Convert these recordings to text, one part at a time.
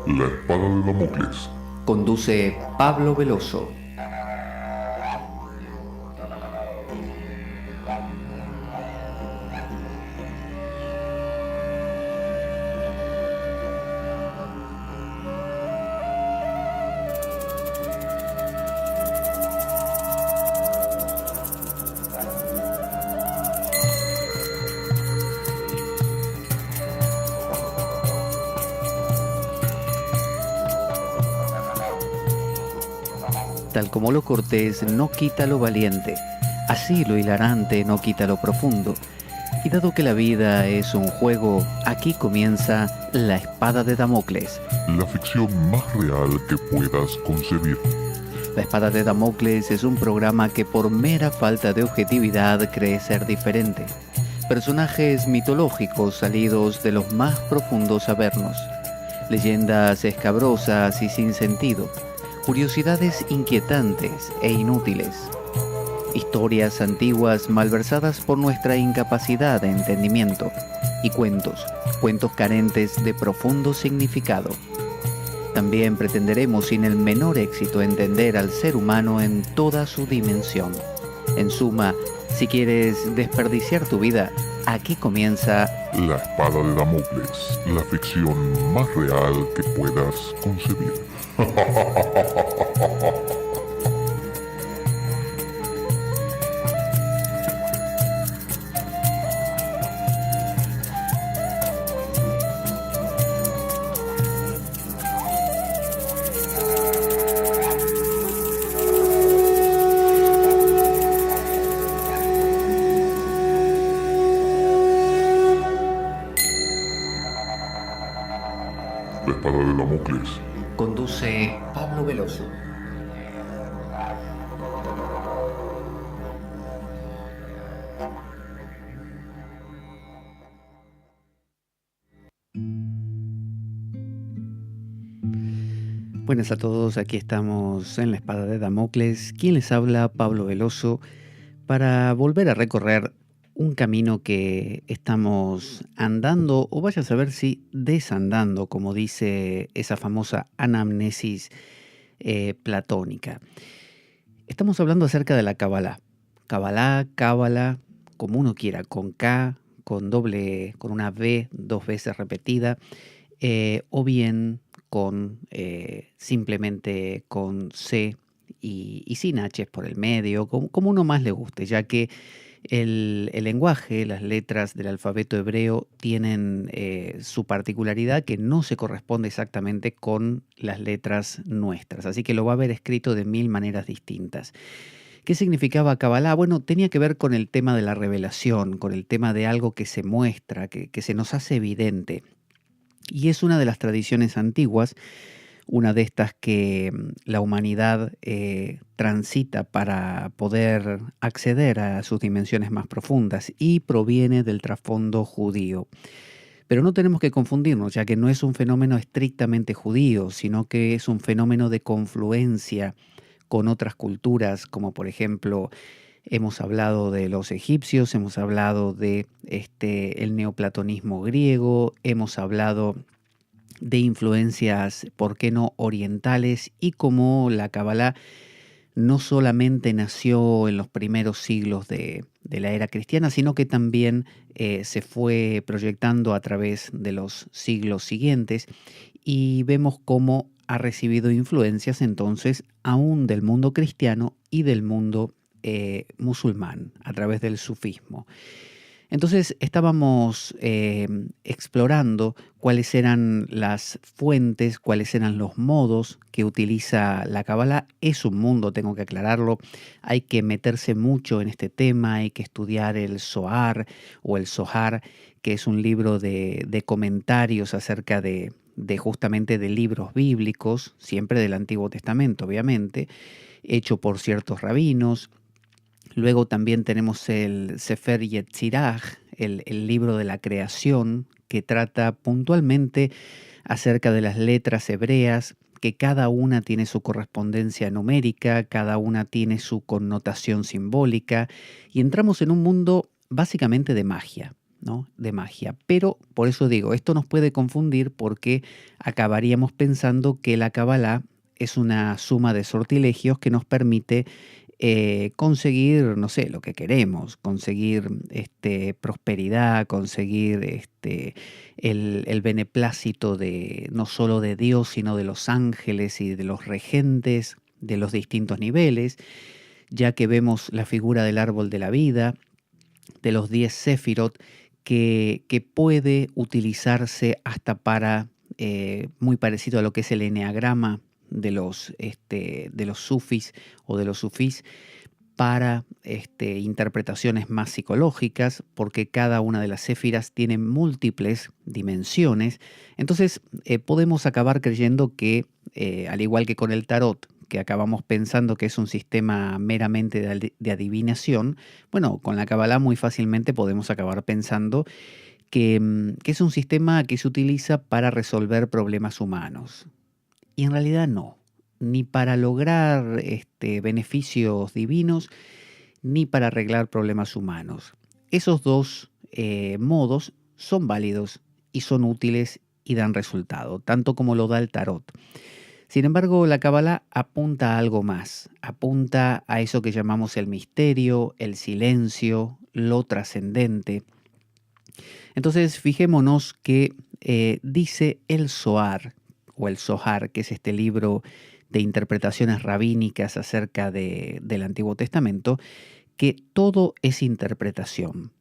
La espada de Damocles. Conduce Pablo Veloso. Tal como lo cortés no quita lo valiente, así lo hilarante no quita lo profundo. Y dado que la vida es un juego, aquí comienza La Espada de Damocles. La ficción más real que puedas concebir. La Espada de Damocles es un programa que por mera falta de objetividad cree ser diferente. Personajes mitológicos salidos de los más profundos avernos. Leyendas escabrosas y sin sentido. Curiosidades inquietantes e inútiles. Historias antiguas malversadas por nuestra incapacidad de entendimiento. Y cuentos carentes de profundo significado. También pretenderemos sin el menor éxito entender al ser humano en toda su dimensión. En suma, si quieres desperdiciar tu vida, aquí comienza La espada de Damocles, la ficción más real que puedas concebir. La espada de Damocles. Conduce Pablo Veloso. Buenas a todos, aquí estamos en La Espada de Damocles. ¿Quién les habla? Pablo Veloso, para volver a recorrer un camino que estamos andando, o vaya a saber si desandando, como dice esa famosa anamnesis platónica. Estamos hablando acerca de la Kabbalah. Cábala, como uno quiera, con K, con una V, dos veces repetida, o bien con simplemente con C y sin H por el medio, como uno más le guste, ya que el lenguaje, las letras del alfabeto hebreo tienen su particularidad que no se corresponde exactamente con las letras nuestras, así que lo va a ver escrito de 1000 maneras distintas. ¿Qué significaba Kabbalah? Bueno, tenía que ver con el tema de la revelación, con el tema de algo que se muestra, que se nos hace evidente. Y es una de las tradiciones antiguas, una de estas que la humanidad transita para poder acceder a sus dimensiones más profundas y proviene del trasfondo judío. Pero no tenemos que confundirnos, ya que no es un fenómeno estrictamente judío, sino que es un fenómeno de confluencia con otras culturas, como por ejemplo hemos hablado de los egipcios, hemos hablado de el neoplatonismo griego, hemos hablado de influencias, ¿por qué no?, orientales, y cómo la Kabbalah no solamente nació en los primeros siglos de la era cristiana, sino que también se fue proyectando a través de los siglos siguientes, y vemos cómo ha recibido influencias entonces aún del mundo cristiano y del mundo musulmán a través del sufismo. Entonces estábamos explorando cuáles eran las fuentes, cuáles eran los modos que utiliza la Kabbalah. Es un mundo, tengo que aclararlo, hay que meterse mucho en este tema, hay que estudiar el Zohar o el Zohar, que es un libro de comentarios acerca de justamente de libros bíblicos, siempre del Antiguo Testamento, obviamente, hecho por ciertos rabinos. Luego también tenemos el Sefer Yetzirah, el libro de la creación, que trata puntualmente acerca de las letras hebreas, que cada una tiene su correspondencia numérica, cada una tiene su connotación simbólica, y entramos en un mundo básicamente de magia. ¿no? De magia. Pero, por eso digo, esto nos puede confundir porque acabaríamos pensando que la Kabbalah es una suma de sortilegios que nos permite conseguir, no sé, lo que queremos, conseguir prosperidad, conseguir el beneplácito de no solo de Dios, sino de los ángeles y de los regentes de los distintos niveles, ya que vemos la figura del árbol de la vida, de los 10 Sefirot, que puede utilizarse hasta para, muy parecido a lo que es el eneagrama de los sufis o de los sufís, para interpretaciones más psicológicas, porque cada una de las séfiras tiene múltiples dimensiones. Entonces podemos acabar creyendo que, al igual que con el tarot, que acabamos pensando que es un sistema meramente de adivinación, bueno, con la Kabbalah muy fácilmente podemos acabar pensando que es un sistema que se utiliza para resolver problemas humanos. Y en realidad no, ni para lograr beneficios divinos, ni para arreglar problemas humanos. Esos dos modos son válidos y son útiles y dan resultado, tanto como lo da el tarot. Sin embargo, la Kabbalah apunta a algo más, apunta a eso que llamamos el misterio, el silencio, lo trascendente. Entonces, fijémonos que dice el Zohar, o el Zohar, que es este libro de interpretaciones rabínicas acerca del Antiguo Testamento, que todo es interpretación.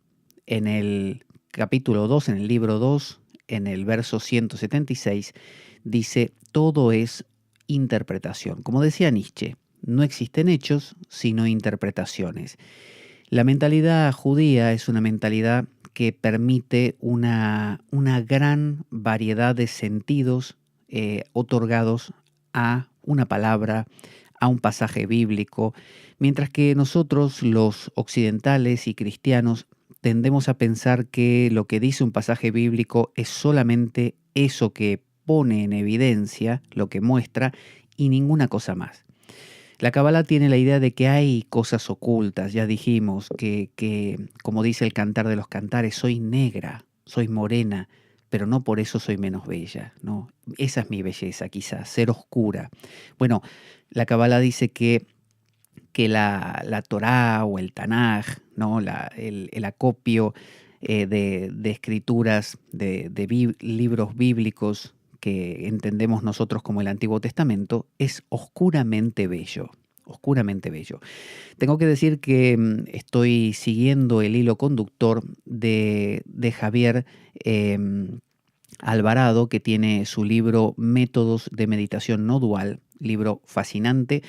En el capítulo 2, en el libro 2, en el verso 176, dice, todo es interpretación. Como decía Nietzsche, no existen hechos, sino interpretaciones. La mentalidad judía es una mentalidad que permite una gran variedad de sentidos otorgados a una palabra, a un pasaje bíblico, mientras que nosotros, los occidentales y cristianos, tendemos a pensar que lo que dice un pasaje bíblico es solamente eso que pone en evidencia, lo que muestra, y ninguna cosa más. La Kabbalah tiene la idea de que hay cosas ocultas, ya dijimos, que como dice el Cantar de los Cantares, soy negra, soy morena, pero no por eso soy menos bella, ¿no? Esa es mi belleza, quizás, ser oscura. Bueno, la Kabbalah dice que la Torá o el Tanaj, ¿no? El acopio de escrituras, de libros bíblicos que entendemos nosotros como el Antiguo Testamento, es oscuramente bello. Oscuramente bello. Tengo que decir que estoy siguiendo el hilo conductor de Javier Alvarado, que tiene su libro Métodos de Meditación No Dual, libro fascinante,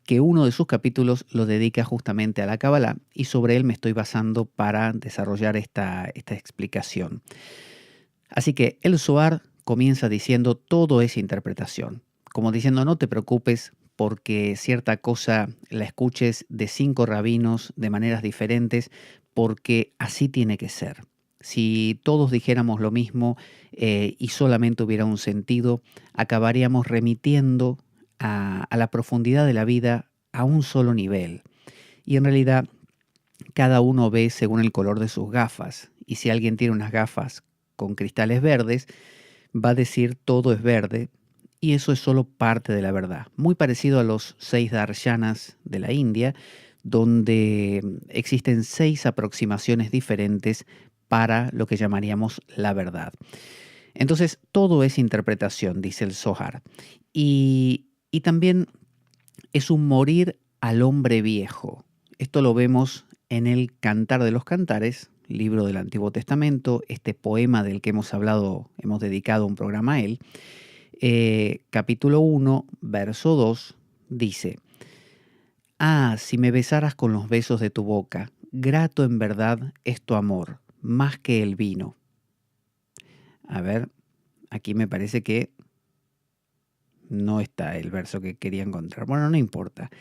que uno de sus capítulos lo dedica justamente a la Kabbalah, y sobre él me estoy basando para desarrollar esta explicación. Así que el Zohar comienza diciendo todo es interpretación, como diciendo no te preocupes porque cierta cosa la escuches de 5 rabinos de maneras diferentes, porque así tiene que ser. Si todos dijéramos lo mismo y solamente hubiera un sentido, acabaríamos remitiendo a la profundidad de la vida a un solo nivel. Y en realidad cada uno ve según el color de sus gafas. Y si alguien tiene unas gafas con cristales verdes, va a decir todo es verde, y eso es solo parte de la verdad. Muy parecido a los 6 darshanas de la India, donde existen 6 aproximaciones diferentes para lo que llamaríamos la verdad. Entonces, todo es interpretación, dice el Zohar. Y también es un morir al hombre viejo. Esto lo vemos en el Cantar de los Cantares, libro del Antiguo Testamento, este poema del que hemos hablado, hemos dedicado un programa a él. Capítulo 1, verso 2, dice: Ah, si me besaras con los besos de tu boca, grato en verdad es tu amor, más que el vino. A ver, aquí me parece que no está el verso que quería encontrar. Bueno, no importa.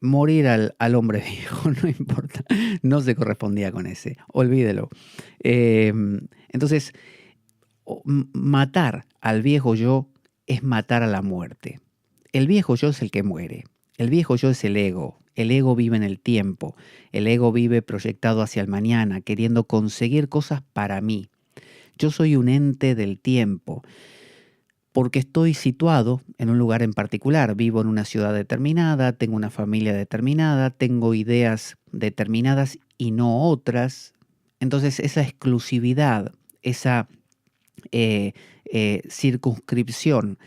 Morir al hombre viejo, no importa. No se correspondía con ese. Olvídelo. Entonces, matar al viejo yo es matar a la muerte. El viejo yo es el que muere. El viejo yo es el ego, El ego vive en el tiempo, el ego vive proyectado hacia el mañana, queriendo conseguir cosas para mí. Yo soy un ente del tiempo, porque estoy situado en un lugar en particular, vivo en una ciudad determinada, tengo una familia determinada, tengo ideas determinadas y no otras. Entonces esa exclusividad, esa circunscripción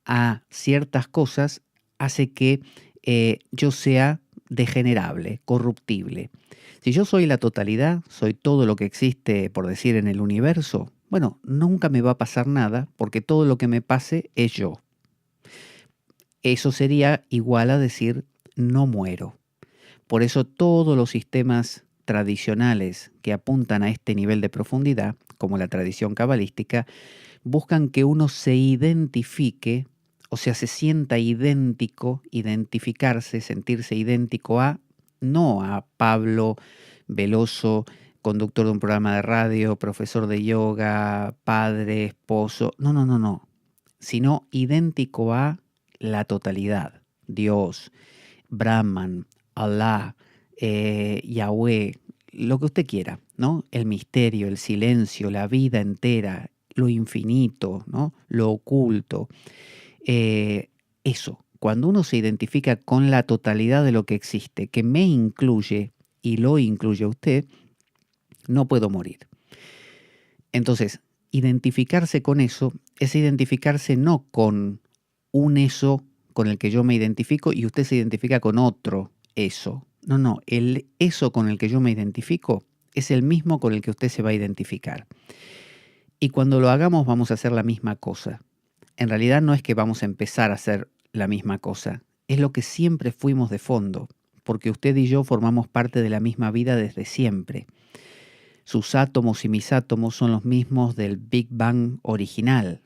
a ciertas cosas hace que yo sea degenerable, corruptible. Si yo soy la totalidad, soy todo lo que existe, por decir, en el universo, bueno, nunca me va a pasar nada porque todo lo que me pase es yo. Eso sería igual a decir no muero. Por eso todos los sistemas tradicionales que apuntan a este nivel de profundidad, como la tradición cabalística, buscan que uno se identifique, o sea, se sienta idéntico, identificarse, sentirse idéntico a, no a Pablo Veloso, conductor de un programa de radio, profesor de yoga, padre, esposo, no, sino idéntico a la totalidad, Dios, Brahman, Allah, Yahweh, lo que usted quiera, ¿no? El misterio, el silencio, la vida entera, lo infinito, ¿no? Lo oculto. Eso, cuando uno se identifica con la totalidad de lo que existe, que me incluye y lo incluye a usted, no puedo morir. Entonces, identificarse con eso es identificarse no con un eso con el que yo me identifico y usted se identifica con otro eso. No, el eso con el que yo me identifico es el mismo con el que usted se va a identificar. Y cuando lo hagamos vamos a hacer la misma cosa. En realidad no es que vamos a empezar a hacer la misma cosa, es lo que siempre fuimos de fondo, porque usted y yo formamos parte de la misma vida desde siempre. Sus átomos y mis átomos son los mismos del Big Bang original.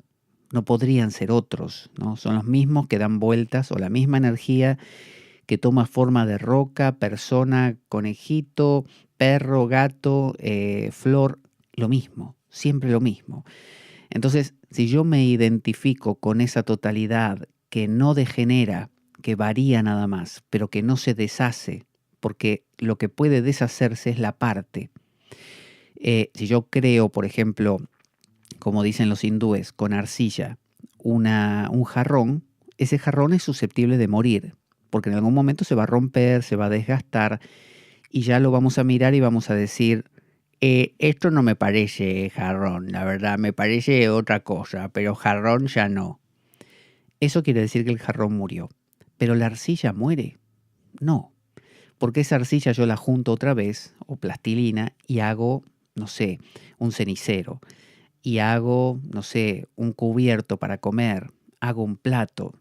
No podrían ser otros, ¿no? Son los mismos que dan vueltas o la misma energía que toma forma de roca, persona, conejito, perro, gato, flor, lo mismo, siempre lo mismo. Entonces, si yo me identifico con esa totalidad que no degenera, que varía nada más, pero que no se deshace, porque lo que puede deshacerse es la parte. Si yo creo, por ejemplo, como dicen los hindúes, con arcilla, un jarrón, ese jarrón es susceptible de morir, porque en algún momento se va a romper, se va a desgastar, y ya lo vamos a mirar y vamos a decir, esto no me parece jarrón, la verdad, me parece otra cosa, pero jarrón ya no. Eso quiere decir que el jarrón murió. Pero la arcilla muere. No, porque esa arcilla yo la junto otra vez, o plastilina, y hago, no sé, un cenicero. Y hago, no sé, un cubierto para comer, hago un plato.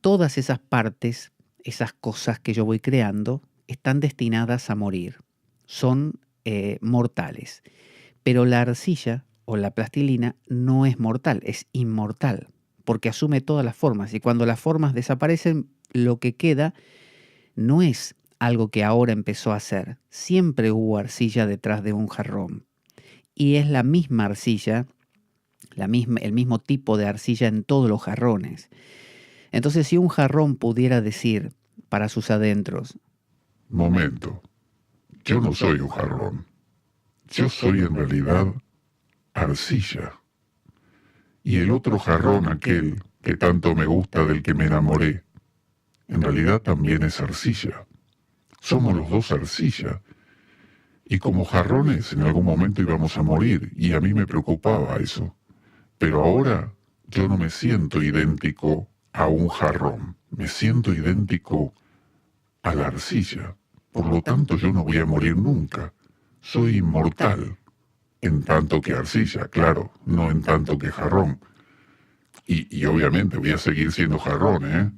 Todas esas partes, esas cosas que yo voy creando, están destinadas a morir. Son mortales. Pero la arcilla o la plastilina no es mortal, es inmortal, porque asume todas las formas. Y cuando las formas desaparecen, lo que queda no es algo que ahora empezó a ser. Siempre hubo arcilla detrás de un jarrón. Y es la misma arcilla, el mismo tipo de arcilla en todos los jarrones. Entonces, si un jarrón pudiera decir para sus adentros, Momento, yo no soy un jarrón. Yo soy en realidad arcilla. Y el otro jarrón, aquel que tanto me gusta, del que me enamoré, en realidad también es arcilla. Somos los dos arcilla. Y como jarrones en algún momento íbamos a morir, y a mí me preocupaba eso. Pero ahora yo no me siento idéntico a un jarrón, me siento idéntico a la arcilla. Por lo tanto yo no voy a morir nunca. Soy inmortal. En tanto que arcilla, claro, no en tanto que jarrón. Y obviamente voy a seguir siendo jarrón, ¿eh?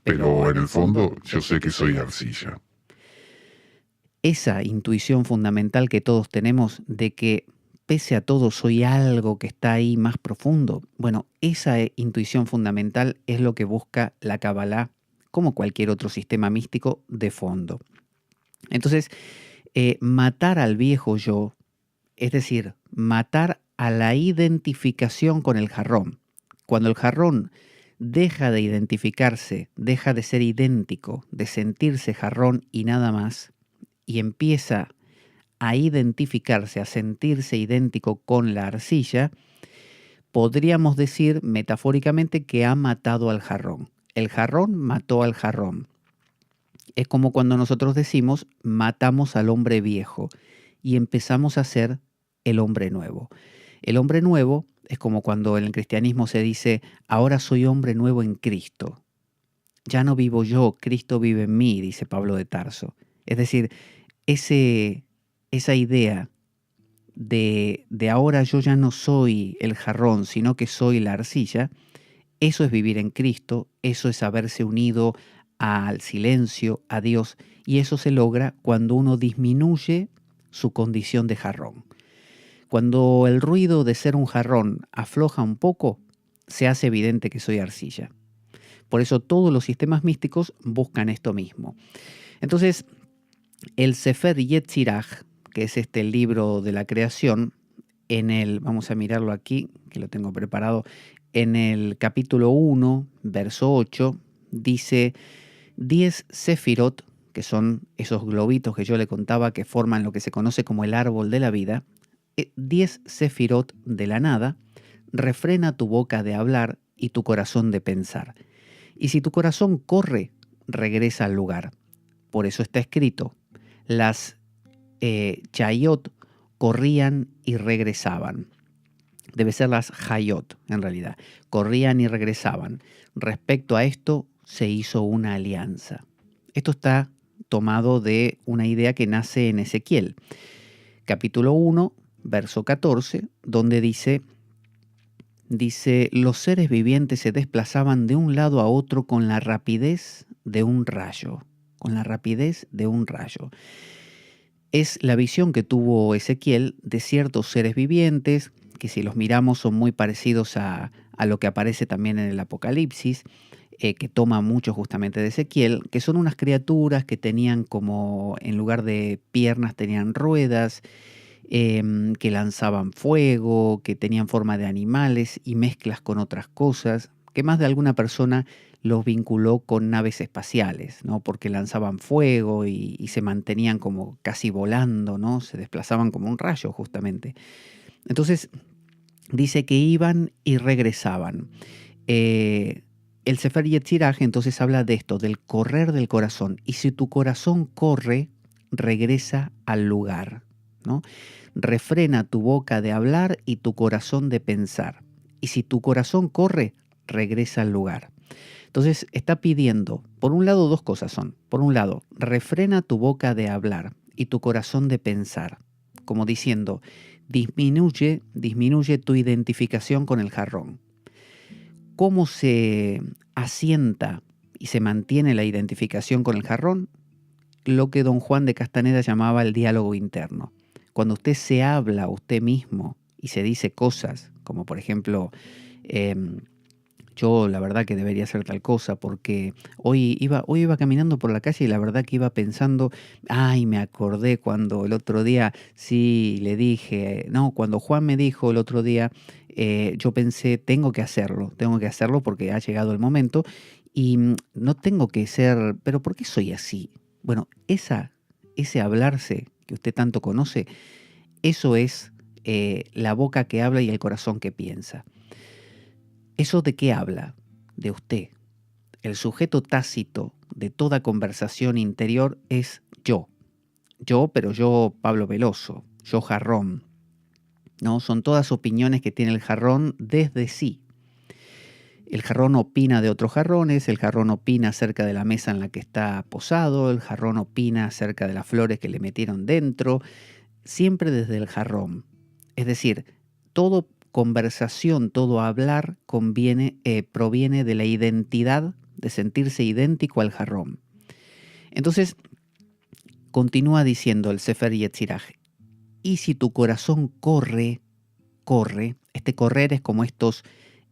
Pero en el fondo yo sé que soy arcilla. esa intuición fundamental que todos tenemos de que pese a todo soy algo que está ahí más profundo, bueno, esa intuición fundamental es lo que busca la Kabbalah, como cualquier otro sistema místico, de fondo. Entonces, matar al viejo yo, es decir, matar a la identificación con el jarrón. Cuando el jarrón deja de identificarse, deja de ser idéntico, de sentirse jarrón y nada más, y empieza a identificarse, a sentirse idéntico con la arcilla, podríamos decir metafóricamente que ha matado al jarrón. El jarrón mató al jarrón. Es como cuando nosotros decimos matamos al hombre viejo y empezamos a ser el hombre nuevo. El hombre nuevo es como cuando en el cristianismo se dice ahora soy hombre nuevo en Cristo. Ya no vivo yo, Cristo vive en mí, dice Pablo de Tarso. Es decir, esa idea de ahora yo ya no soy el jarrón, sino que soy la arcilla, eso es vivir en Cristo, eso es haberse unido al silencio, a Dios, y eso se logra cuando uno disminuye su condición de jarrón. Cuando el ruido de ser un jarrón afloja un poco, se hace evidente que soy arcilla. Por eso todos los sistemas místicos buscan esto mismo. Entonces, el Sefer Yetzirah, que es el libro de la creación, vamos a mirarlo aquí, que lo tengo preparado, en el capítulo 1, verso 8, dice 10 sefirot, que son esos globitos que yo le contaba que forman lo que se conoce como el árbol de la vida, 10 sefirot de la nada, refrena tu boca de hablar y tu corazón de pensar. Y si tu corazón corre, regresa al lugar. Por eso está escrito, las chayot corrían y regresaban. Debe ser las hayot, en realidad. Corrían y regresaban. Respecto a esto, se hizo una alianza. Esto está tomado de una idea que nace en Ezequiel. Capítulo 1, verso 14, donde dice, los seres vivientes se desplazaban de un lado a otro con la rapidez de un rayo. Con la rapidez de un rayo. Es la visión que tuvo Ezequiel de ciertos seres vivientes, que si los miramos son muy parecidos a lo que aparece también en el Apocalipsis, que toma mucho justamente de Ezequiel, que son unas criaturas que tenían como, en lugar de piernas, tenían ruedas, que lanzaban fuego, que tenían forma de animales y mezclas con otras cosas, que más de alguna persona los vinculó con naves espaciales, ¿no? Porque lanzaban fuego y se mantenían como casi volando, ¿no? Se desplazaban como un rayo justamente. Entonces dice que iban y regresaban. El Sefer Yetzirah entonces habla de esto, del correr del corazón. Y si tu corazón corre, regresa al lugar, ¿no? Refrena tu boca de hablar y tu corazón de pensar. Y si tu corazón corre, regresa al lugar. Entonces está pidiendo, por un lado, dos cosas son. Por un lado, refrena tu boca de hablar y tu corazón de pensar. Como diciendo, disminuye tu identificación con el jarrón. ¿Cómo se asienta y se mantiene la identificación con el jarrón? Lo que don Juan de Castaneda llamaba el diálogo interno. Cuando usted se habla a usted mismo y se dice cosas, como por ejemplo, yo la verdad que debería hacer tal cosa, porque hoy iba caminando por la calle y la verdad que iba pensando, me acordé cuando el otro día, sí, le dije, no, cuando Juan me dijo el otro día, yo pensé, tengo que hacerlo porque ha llegado el momento y no tengo que ser, pero ¿por qué soy así? Bueno, ese hablarse que usted tanto conoce, eso es la boca que habla y el corazón que piensa. ¿Eso de qué habla? De usted. El sujeto tácito de toda conversación interior es yo. Yo, pero yo Pablo Veloso, yo jarrón. ¿No? Son todas opiniones que tiene el jarrón desde sí. El jarrón opina de otros jarrones, el jarrón opina acerca de la mesa en la que está posado, el jarrón opina acerca de las flores que le metieron dentro, siempre desde el jarrón. Es decir, todo conversación, todo hablar proviene de la identidad, de sentirse idéntico al jarrón. Entonces, continúa diciendo el Sefer Yetzirah, y si tu corazón corre, este correr es como estos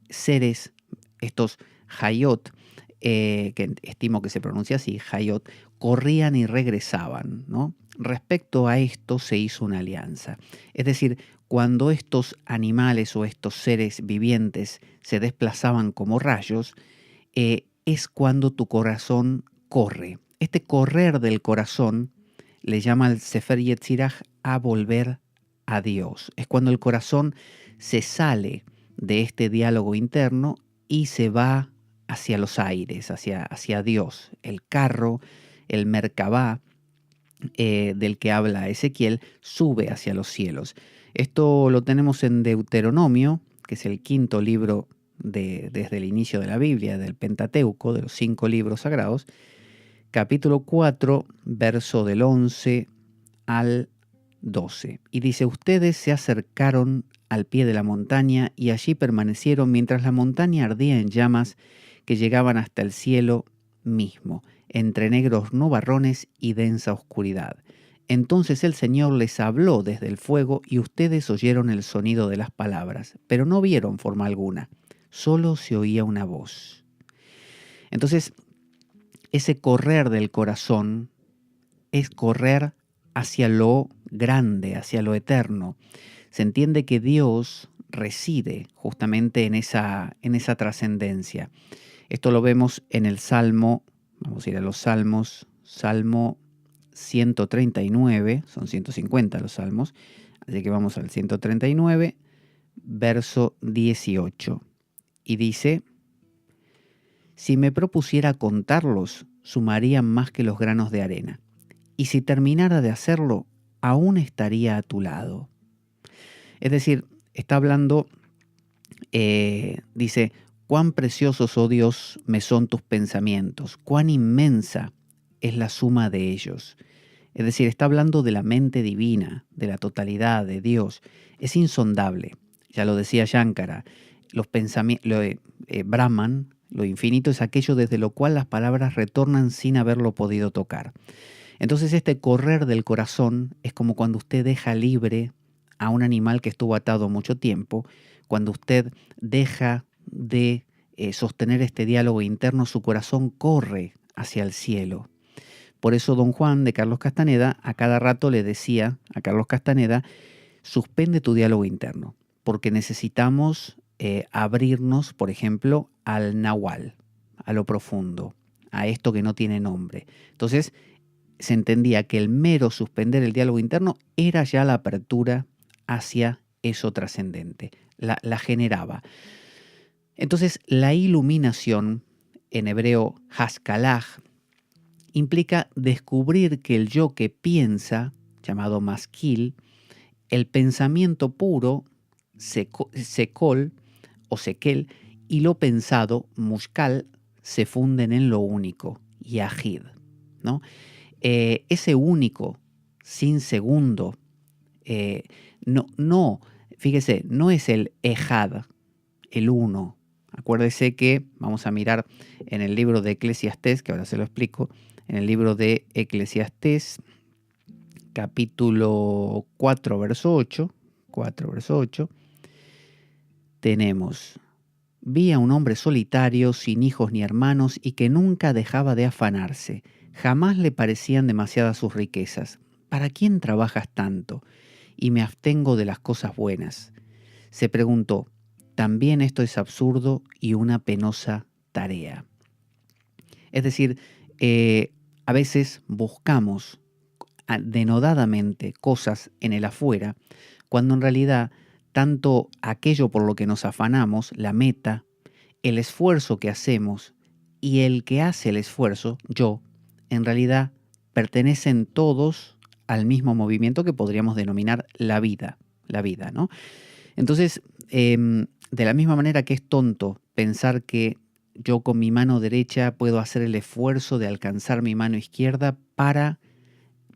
seres, estos hayot, que estimo que se pronuncia así, hayot, corrían y regresaban, ¿no? respecto a esto se hizo una alianza. Es decir, cuando estos animales o estos seres vivientes se desplazaban como rayos, es cuando tu corazón corre. Este correr del corazón le llama al Sefer Yetzirah a volver a Dios. Es cuando el corazón se sale de este diálogo interno y se va hacia los aires, hacia Dios. El carro, el Merkabá, del que habla Ezequiel, sube hacia los cielos. Esto lo tenemos en Deuteronomio, que es el quinto libro desde el inicio de la Biblia, del Pentateuco, de los 5 libros sagrados, capítulo 4, verso del 11 al 12. Y dice, ustedes se acercaron al pie de la montaña y allí permanecieron mientras la montaña ardía en llamas que llegaban hasta el cielo mismo, entre negros nubarrones y densa oscuridad. Entonces el Señor les habló desde el fuego y ustedes oyeron el sonido de las palabras, pero no vieron forma alguna, solo se oía una voz. Entonces, ese correr del corazón es correr hacia lo grande, hacia lo eterno. Se entiende que Dios reside justamente en esa trascendencia. Esto lo vemos en el Salmo, vamos a ir a los Salmos, Salmo 139, son 150 los Salmos, así que vamos al 139, verso 18. Y dice, si me propusiera contarlos, sumarían más que los granos de arena. Y si terminara de hacerlo, aún estaría a tu lado. Es decir, está hablando, dice, cuán preciosos, oh Dios, me son tus pensamientos, cuán inmensa es la suma de ellos. Es decir, está hablando de la mente divina, de la totalidad de Dios. Es insondable. Ya lo decía Shankara, los pensamientos, Brahman, lo infinito es aquello desde lo cual las palabras retornan sin haberlo podido tocar. Entonces este correr del corazón es como cuando usted deja libre a un animal que estuvo atado mucho tiempo, cuando usted deja de sostener este diálogo interno, su corazón corre hacia el cielo. Por eso don Juan de Carlos Castaneda a cada rato le decía a Carlos Castaneda, suspende tu diálogo interno, porque necesitamos abrirnos, por ejemplo, al Nahual, a lo profundo, a esto que no tiene nombre. Entonces, se entendía que el mero suspender el diálogo interno era ya la apertura hacia eso trascendente, la generaba. Entonces, la iluminación, en hebreo Haskalah, implica descubrir que el yo que piensa, llamado maskil, el pensamiento puro, sekol o sekel, y lo pensado, mushkal, se funden en lo único, yahid, ¿no? Ese único, sin segundo, fíjese, no es el ejad, el uno. Acuérdese que, vamos a mirar en el libro de Eclesiastés, que ahora se lo explico, en el libro de Eclesiastés, capítulo 4, verso 8, tenemos, vi a un hombre solitario, sin hijos ni hermanos, y que nunca dejaba de afanarse. Jamás le parecían demasiadas sus riquezas. ¿Para quién trabajas tanto? Y me abstengo de las cosas buenas. Se preguntó, también esto es absurdo y una penosa tarea. Es decir, a veces buscamos denodadamente cosas en el afuera, cuando en realidad tanto aquello por lo que nos afanamos, la meta, el esfuerzo que hacemos y el que hace el esfuerzo, yo, en realidad pertenecen todos al mismo movimiento que podríamos denominar la vida, ¿no? Entonces, de la misma manera que es tonto pensar que yo con mi mano derecha puedo hacer el esfuerzo de alcanzar mi mano izquierda para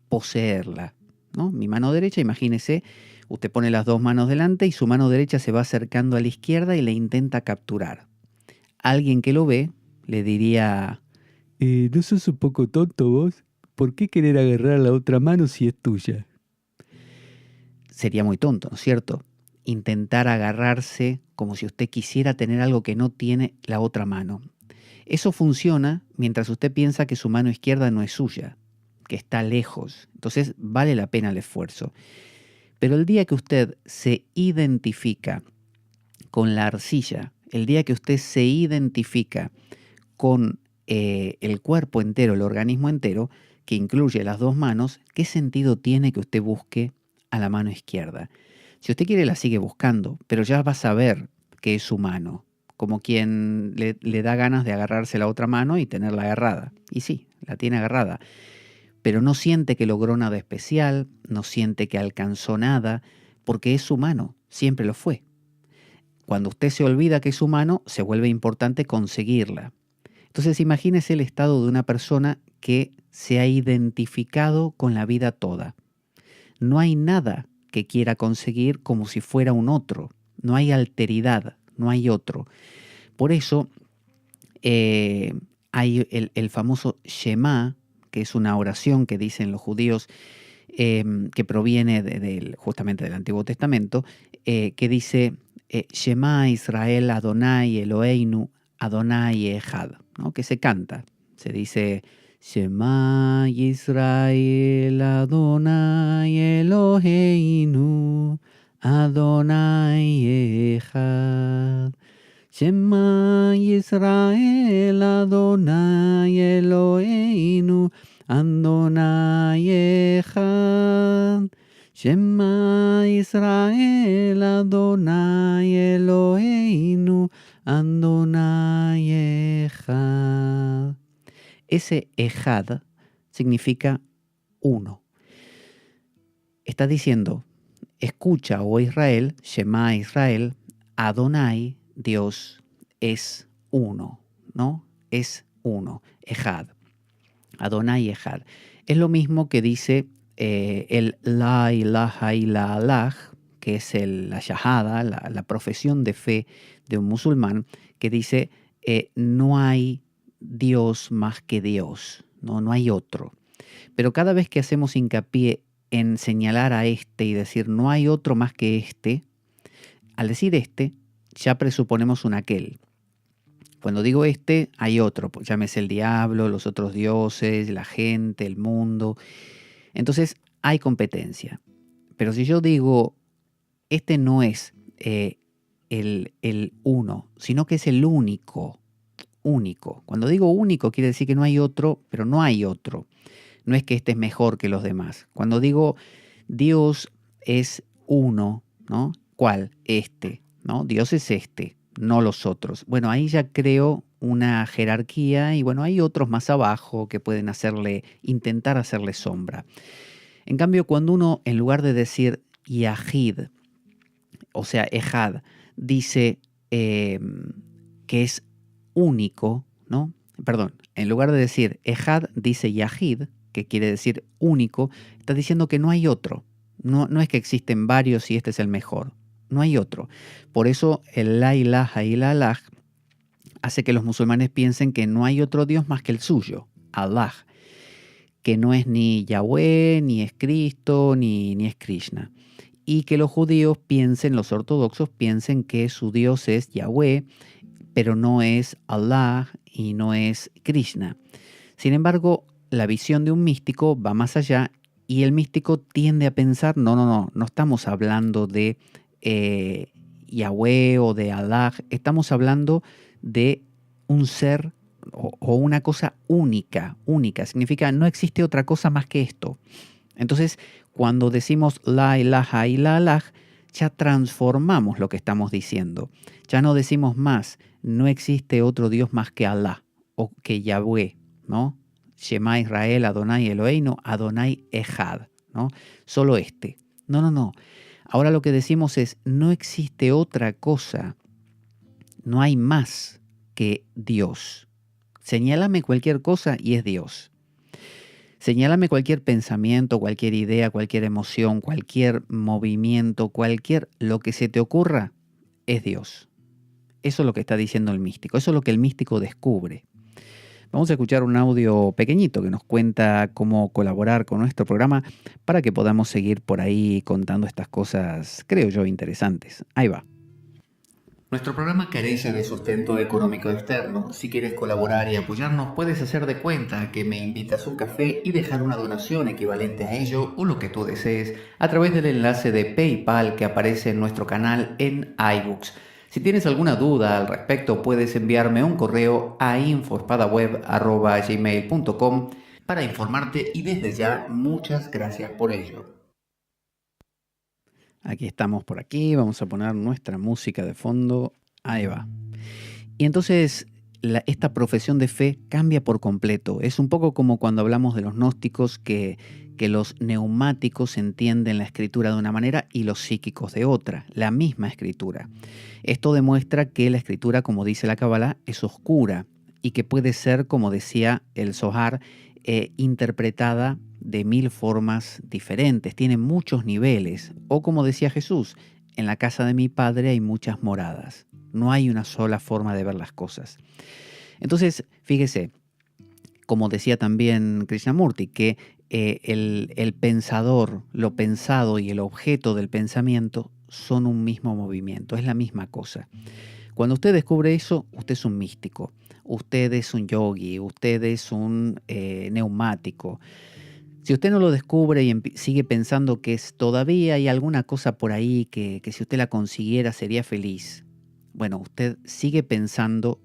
poseerla, ¿no? Mi mano derecha, imagínese, usted pone las dos manos delante y su mano derecha se va acercando a la izquierda y la intenta capturar. Alguien que lo ve le diría, ¿no sos un poco tonto vos? ¿Por qué querer agarrar la otra mano si es tuya? Sería muy tonto, ¿no es cierto? Intentar agarrarse como si usted quisiera tener algo que no tiene la otra mano. Eso funciona mientras usted piensa que su mano izquierda no es suya. que está lejos. Entonces vale la pena el esfuerzo. Pero el día que usted se identifica con la arcilla, el día que usted se identifica con el cuerpo entero, el organismo entero, que incluye las dos manos, ¿qué sentido tiene que usted busque a la mano izquierda? Si usted quiere, la sigue buscando, pero ya va a saber que es su mano, como quien le da ganas de agarrarse la otra mano y tenerla agarrada. Y sí, la tiene agarrada, pero no siente que logró nada especial, no siente que alcanzó nada, porque es su mano, siempre lo fue. Cuando usted se olvida que es su mano, se vuelve importante conseguirla. Entonces imagínese el estado de una persona que se ha identificado con la vida toda. No hay nada que quiera conseguir como si fuera un otro. No hay alteridad, no hay otro. Por eso hay el famoso Shema, que es una oración que dicen los judíos, que proviene justamente del Antiguo Testamento, que dice Shema Israel Adonai Eloheinu Adonai Echad, ¿no? Que se canta, se dice Shema Israel Adonai Eloheinu Adonai Echad. Shema Yisrael Adonai Eloheinu Adonai Echad. Shema Yisrael Adonai Eloheinu Adonai Echad. Ese Echad significa uno. Está diciendo, escucha, oh Israel, Shema Israel, Adonai, Dios, es uno, ¿no? Es uno, Echad. Adonai Echad. Es lo mismo que dice el La ilaha illallah, que es la shahada, la profesión de fe de un musulmán, que dice no hay Dios más que Dios, no hay otro. Pero cada vez que hacemos hincapié en señalar a este y decir no hay otro más que este, al decir este, ya presuponemos un aquel. Cuando digo este, hay otro, llámese el diablo, los otros dioses, la gente, el mundo. Entonces hay competencia. Pero si yo digo, este no es el uno, sino que es el único. Cuando digo único quiere decir que no hay otro, pero no hay otro. No es que este es mejor que los demás. Cuando digo Dios es uno, ¿no? ¿Cuál? Este, ¿no? Dios es este, no los otros. Bueno, ahí ya creo una jerarquía y bueno, hay otros más abajo que pueden intentar hacerle sombra. En cambio, cuando uno, en lugar de decir Yahid, o sea, Echad, dice que es único, ¿no? Perdón, en lugar de decir Echad, dice Yahid, que quiere decir único, está diciendo que no hay otro. No es que existen varios y este es el mejor. No hay otro. Por eso el La ilaha illallah hace que los musulmanes piensen que no hay otro Dios más que el suyo, Allah, que no es ni Yahweh, ni es Cristo, ni es Krishna. Y que los judíos piensen, los ortodoxos piensen que su Dios es Yahweh, pero no es Allah y no es Krishna. Sin embargo, la visión de un místico va más allá y el místico tiende a pensar, no estamos hablando de Yahweh o de Allah, estamos hablando de un ser o una cosa única, significa no existe otra cosa más que esto. Entonces, cuando decimos La ilaha illallah, ya transformamos lo que estamos diciendo. Ya no decimos más, no existe otro Dios más que Allah o que Yahweh, ¿no? Shema Israel, Adonai Eloheinu, Adonai Echad, ¿no? Solo este. No. Ahora lo que decimos es, no existe otra cosa, no hay más que Dios. Señálame cualquier cosa y es Dios. Señálame cualquier pensamiento, cualquier idea, cualquier emoción, cualquier movimiento, lo que se te ocurra, es Dios. Eso es lo que está diciendo el místico, eso es lo que el místico descubre. Vamos a escuchar un audio pequeñito que nos cuenta cómo colaborar con nuestro programa para que podamos seguir por ahí contando estas cosas, creo yo, interesantes. Ahí va. Nuestro programa carece de sustento económico externo. Si quieres colaborar y apoyarnos, puedes hacer de cuenta que me invitas un café y dejar una donación equivalente a ello o lo que tú desees a través del enlace de PayPal que aparece en nuestro canal en iBooks. Si tienes alguna duda al respecto, puedes enviarme un correo a info-espadaweb@gmail.com para informarte y desde ya muchas gracias por ello. Aquí estamos por aquí, vamos a poner nuestra música de fondo, ahí va. Y entonces esta profesión de fe cambia por completo. Es un poco como cuando hablamos de los gnósticos que los neumáticos entienden la escritura de una manera y los psíquicos de otra, la misma escritura. Esto demuestra que la escritura, como dice la Cábala, es oscura y que puede ser, como decía el Zohar, interpretada de 1000 formas diferentes, tiene muchos niveles, o como decía Jesús, en la casa de mi Padre hay muchas moradas, no hay una sola forma de ver las cosas. Entonces, fíjese, como decía también Krishnamurti, que el pensador, lo pensado y el objeto del pensamiento son un mismo movimiento, es la misma cosa. Cuando usted descubre eso, usted es un místico, usted es un yogi, usted es un neumático. Si usted no lo descubre y sigue pensando que todavía hay alguna cosa por ahí que si usted la consiguiera sería feliz, bueno, usted sigue pensando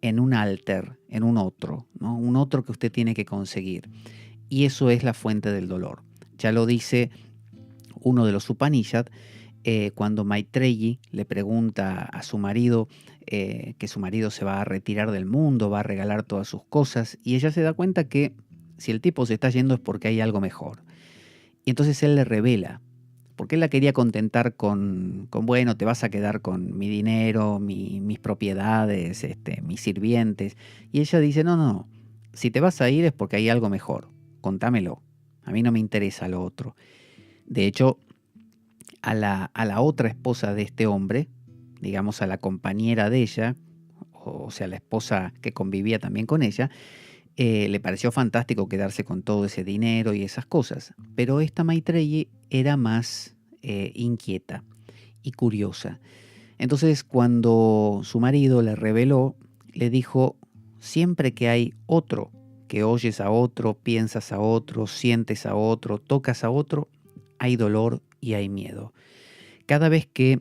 en un alter, en un otro, ¿no? Un otro que usted tiene que conseguir. Y eso es la fuente del dolor. Ya lo dice uno de los Upanishad, cuando Maitreyi le pregunta a su marido que su marido se va a retirar del mundo, va a regalar todas sus cosas, y ella se da cuenta que si el tipo se está yendo es porque hay algo mejor. Y entonces él le revela, porque él la quería contentar con bueno, te vas a quedar con mi dinero, mis propiedades, mis sirvientes. Y ella dice, no, si te vas a ir es porque hay algo mejor, contámelo, a mí no me interesa lo otro. De hecho, a la otra esposa de este hombre, digamos a la compañera de ella, o sea, la esposa que convivía también con ella, le pareció fantástico quedarse con todo ese dinero y esas cosas. Pero esta Maitreyi era más inquieta y curiosa. Entonces, cuando su marido le reveló, le dijo, siempre que hay otro, que oyes a otro, piensas a otro, sientes a otro, tocas a otro, hay dolor y hay miedo. Cada vez que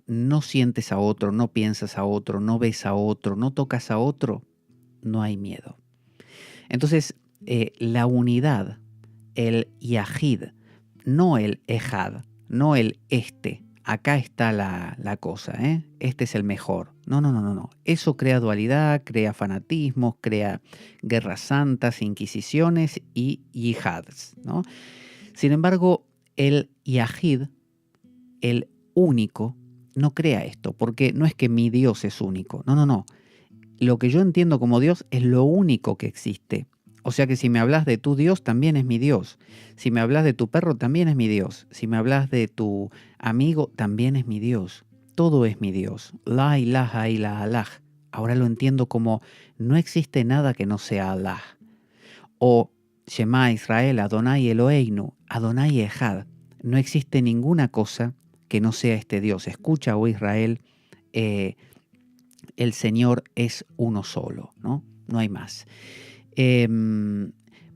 no sientes a otro, no piensas a otro, no ves a otro, no tocas a otro, no hay miedo. Entonces, la unidad, el yahid, no el ejad, no el acá está la cosa, este es el mejor. No. Eso crea dualidad, crea fanatismos, crea guerras santas, inquisiciones y yihads, ¿no? Sin embargo, el yahid, el único, no crea esto, porque no es que mi Dios es único, no. Lo que yo entiendo como Dios es lo único que existe. O sea que si me hablas de tu Dios, también es mi Dios. Si me hablas de tu perro, también es mi Dios. Si me hablas de tu amigo, también es mi Dios. Todo es mi Dios. La ilaha illa Allah. Ahora lo entiendo como no existe nada que no sea Allah. O Shema Israel, Adonai Eloheinu, Adonai Echad. No existe ninguna cosa que no sea este Dios. Escucha, oh Israel, el Señor es uno solo, ¿no? No hay más.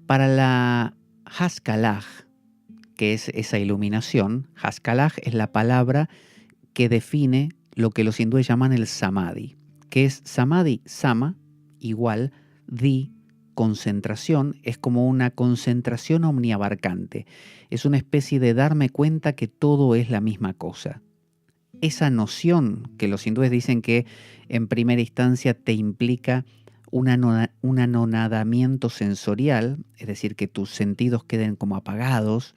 Para la Haskalah, que es esa iluminación, Haskalah es la palabra que define lo que los hindúes llaman el Samadhi, que es Samadhi, Sama, igual, Di, concentración, es como una concentración omniabarcante. Es una especie de darme cuenta que todo es la misma cosa. Esa noción que los hindúes dicen que en primera instancia te implica un anonadamiento sensorial, es decir, que tus sentidos queden como apagados,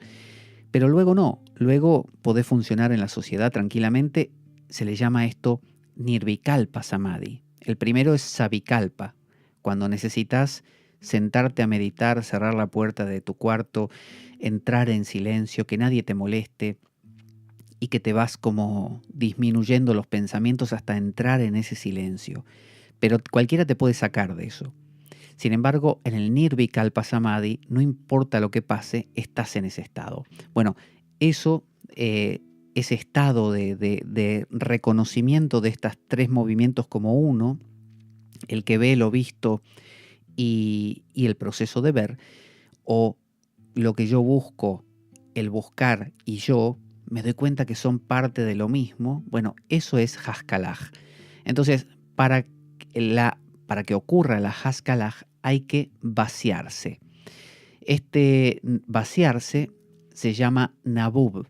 pero luego no, luego podés funcionar en la sociedad tranquilamente, se le llama esto Nirvikalpa Samadhi. El primero es Savikalpa, cuando necesitas sentarte a meditar, cerrar la puerta de tu cuarto, entrar en silencio, que nadie te moleste, y que te vas como disminuyendo los pensamientos hasta entrar en ese silencio. Pero cualquiera te puede sacar de eso. Sin embargo, en el Nirvikalpa Samadhi, no importa lo que pase, estás en ese estado. Bueno, eso ese estado de reconocimiento de estos tres movimientos como uno, el que ve lo visto y el proceso de ver, o lo que yo busco, el buscar y yo, me doy cuenta que son parte de lo mismo. Bueno, eso es Haskalaj. Entonces, para que ocurra la Haskalaj hay que vaciarse. Este vaciarse se llama Nabub,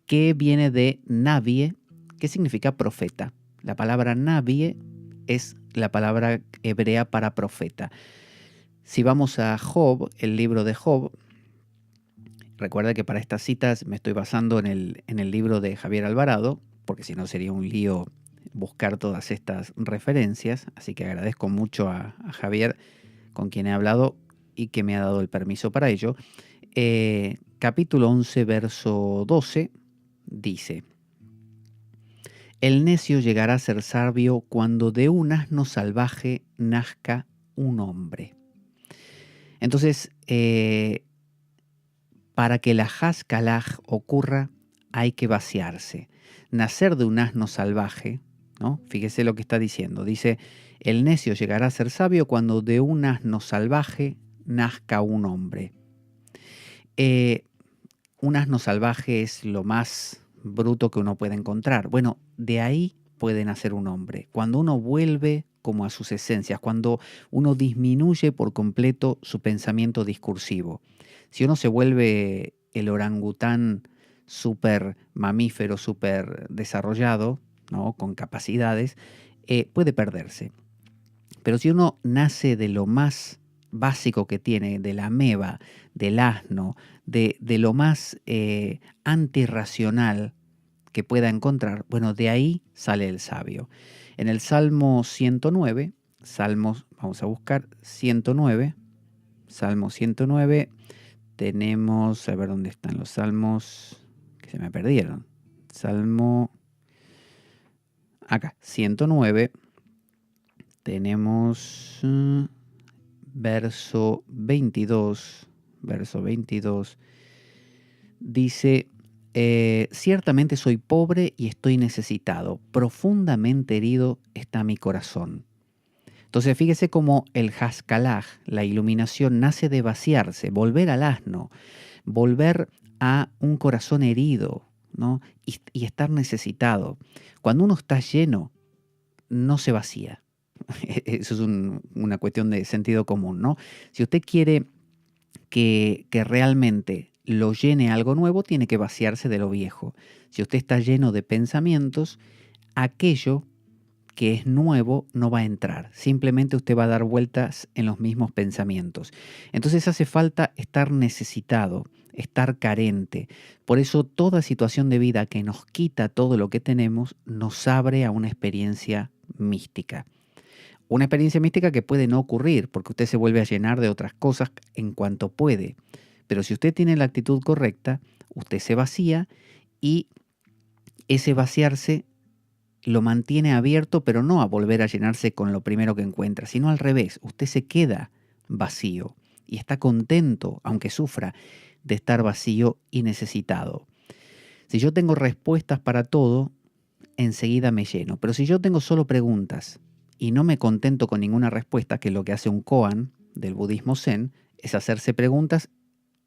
que viene de Nabie, que significa profeta. La palabra Nabie es la palabra hebrea para profeta. Si vamos a Job, el libro de Job, recuerda que para estas citas me estoy basando en el libro de Javier Alvarado, porque si no sería un lío buscar todas estas referencias, así que agradezco mucho a Javier, con quien he hablado y que me ha dado el permiso para ello. Capítulo 11, verso 12, dice: el necio llegará a ser sabio cuando de un asno salvaje nazca un hombre. Entonces, para que la Haskalaj ocurra, hay que vaciarse. Nacer de un asno salvaje, ¿no? Fíjese lo que está diciendo. Dice, el necio llegará a ser sabio cuando de un asno salvaje nazca un hombre. Un asno salvaje es lo más bruto que uno puede encontrar. Bueno, de ahí puede nacer un hombre. Cuando uno vuelve como a sus esencias, cuando uno disminuye por completo su pensamiento discursivo. Si uno se vuelve el orangután súper mamífero, súper desarrollado, ¿no? Con capacidades, puede perderse. Pero si uno nace de lo más básico que tiene, de la ameba, del asno, de lo más antirracional que pueda encontrar, bueno, de ahí sale el sabio. En el Salmo 109, vamos a buscar 109, Salmo 109, tenemos, a ver dónde están los salmos, que se me perdieron. Salmo, acá, 109, tenemos verso 22, dice, ciertamente soy pobre y estoy necesitado, profundamente herido está mi corazón. Entonces fíjese cómo el Haskalaj, la iluminación, nace de vaciarse, volver al asno, volver a un corazón herido, ¿no? Y estar necesitado. Cuando uno está lleno, no se vacía. Eso es una cuestión de sentido común, ¿no? Si usted quiere que realmente lo llene algo nuevo, tiene que vaciarse de lo viejo. Si usted está lleno de pensamientos, aquello que es nuevo no va a entrar. Simplemente usted va a dar vueltas en los mismos pensamientos. Entonces hace falta estar necesitado, estar carente. Por eso toda situación de vida que nos quita todo lo que tenemos nos abre a una experiencia mística. Una experiencia mística que puede no ocurrir porque usted se vuelve a llenar de otras cosas en cuanto puede. Pero si usted tiene la actitud correcta, usted se vacía y ese vaciarse lo mantiene abierto, pero no a volver a llenarse con lo primero que encuentra, sino al revés. Usted se queda vacío y está contento, aunque sufra, de estar vacío y necesitado. Si yo tengo respuestas para todo, enseguida me lleno. Pero si yo tengo solo preguntas y no me contento con ninguna respuesta, que es lo que hace un koan del budismo zen, es hacerse preguntas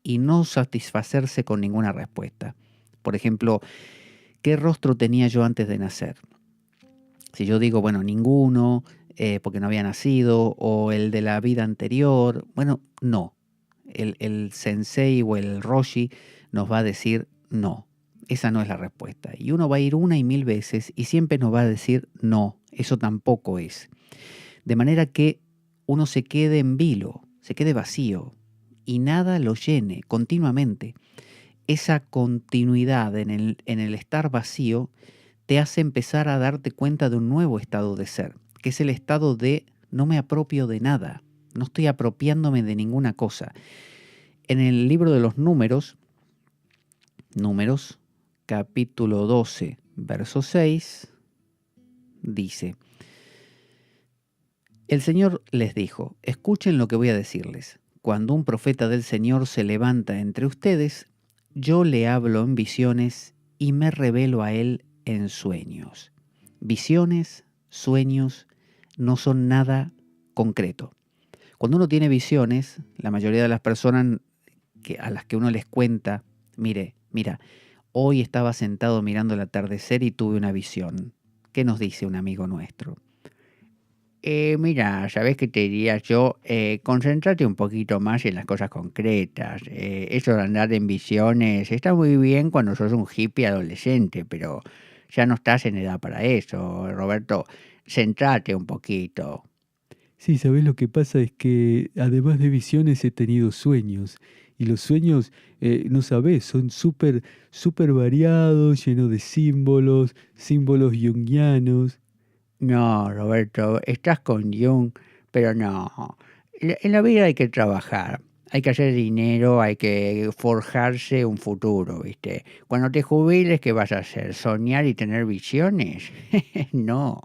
y no satisfacerse con ninguna respuesta. Por ejemplo, ¿qué rostro tenía yo antes de nacer? Si yo digo, bueno, ninguno, porque no había nacido, o el de la vida anterior, bueno, no. El sensei o el roshi nos va a decir no. Esa no es la respuesta. Y uno va a ir una y mil veces y siempre nos va a decir no, eso tampoco es. De manera que uno se quede en vilo, se quede vacío y nada lo llene continuamente. Esa continuidad en el estar vacío te hace empezar a darte cuenta de un nuevo estado de ser, que es el estado de no me apropio de nada, no estoy apropiándome de ninguna cosa. En el libro de los Números, capítulo 12, verso 6, dice: el Señor les dijo, escuchen lo que voy a decirles. Cuando un profeta del Señor se levanta entre ustedes, yo le hablo en visiones y me revelo a él en sueños. Visiones, sueños, no son nada concreto. Cuando uno tiene visiones, la mayoría de las personas a las que uno les cuenta, mira, hoy estaba sentado mirando el atardecer y tuve una visión. ¿Qué nos dice un amigo nuestro? Mira, ¿sabés qué te diría yo? Concéntrate un poquito más en las cosas concretas. Eso de andar en visiones está muy bien cuando sos un hippie adolescente, pero ya no estás en edad para eso, Roberto. Centrate un poquito. Sí, ¿sabés lo que pasa? Es que además de visiones he tenido sueños. Y los sueños, no sabés, son súper variados, llenos de símbolos junguianos. No, Roberto, estás con Jung, pero no. En la vida hay que trabajar, hay que hacer dinero, hay que forjarse un futuro, ¿viste? Cuando te jubiles, ¿qué vas a hacer? ¿Soñar y tener visiones? No.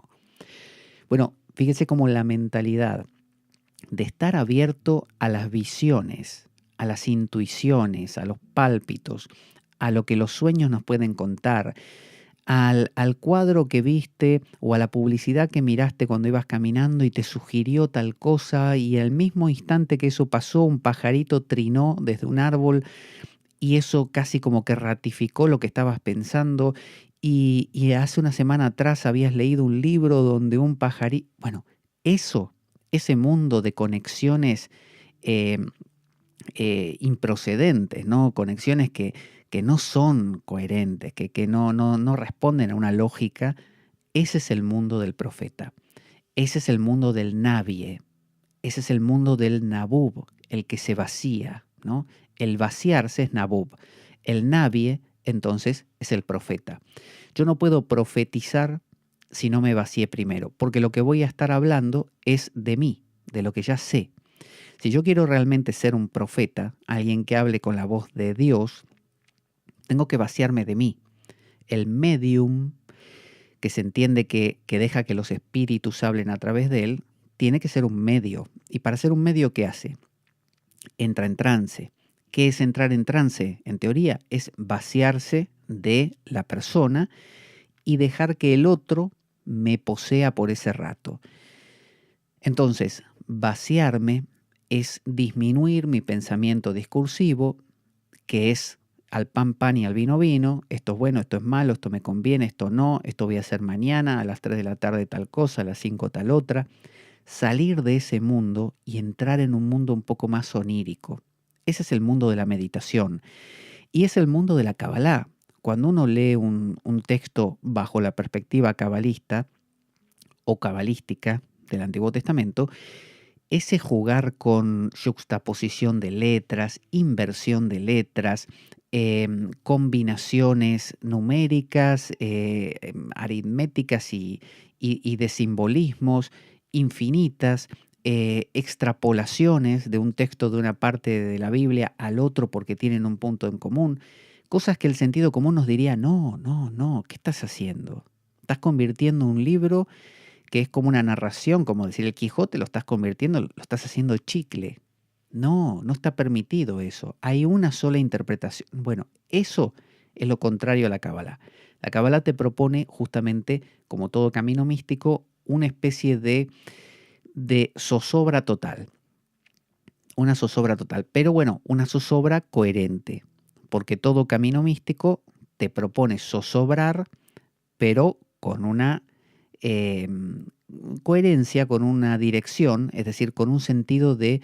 Bueno, fíjese cómo la mentalidad de estar abierto a las visiones, a las intuiciones, a los pálpitos, a lo que los sueños nos pueden contar, al cuadro que viste o a la publicidad que miraste cuando ibas caminando y te sugirió tal cosa y al mismo instante que eso pasó un pajarito trinó desde un árbol y eso casi como que ratificó lo que estabas pensando y hace una semana atrás habías leído un libro donde un pajarito, bueno, ese mundo de conexiones eh, improcedentes, ¿no? Conexiones que no son coherentes, que no responden a una lógica, ese es el mundo del profeta. Ese es el mundo del nabie. Ese es el mundo del nabub, el que se vacía, ¿no? El vaciarse es nabub. El nabie, entonces, es el profeta. Yo no puedo profetizar si no me vacié primero, porque lo que voy a estar hablando es de mí, de lo que ya sé. Si yo quiero realmente ser un profeta, alguien que hable con la voz de Dios, tengo que vaciarme de mí. El medium, que se entiende que deja que los espíritus hablen a través de él, tiene que ser un medio. Y para ser un medio, ¿qué hace? Entra en trance. ¿Qué es entrar en trance? En teoría, es vaciarse de la persona y dejar que el otro me posea por ese rato. Entonces, vaciarme es disminuir mi pensamiento discursivo, que es al pan pan y al vino vino, esto es bueno, esto es malo, esto me conviene, esto no, esto voy a hacer mañana, a las 3 de la tarde tal cosa, a las 5 tal otra. Salir de ese mundo y entrar en un mundo un poco más onírico. Ese es el mundo de la meditación y es el mundo de la Kabbalah. Cuando uno lee un texto bajo la perspectiva cabalista o cabalística del Antiguo Testamento, ese jugar con yuxtaposición de letras, inversión de letras, combinaciones numéricas, aritméticas y de simbolismos infinitas, extrapolaciones de un texto de una parte de la Biblia al otro porque tienen un punto en común, cosas que el sentido común nos diría, no, ¿qué estás haciendo? Estás convirtiendo un libro que es como una narración, como decir el Quijote, lo estás convirtiendo, lo estás haciendo chicle. No está permitido eso. Hay una sola interpretación. Bueno, eso es lo contrario a la Cábala. La Cábala te propone justamente, como todo camino místico, una especie de zozobra total. Una zozobra total. Pero bueno, una zozobra coherente. Porque todo camino místico te propone zozobrar, pero con una coherencia, con una dirección, es decir, con un sentido de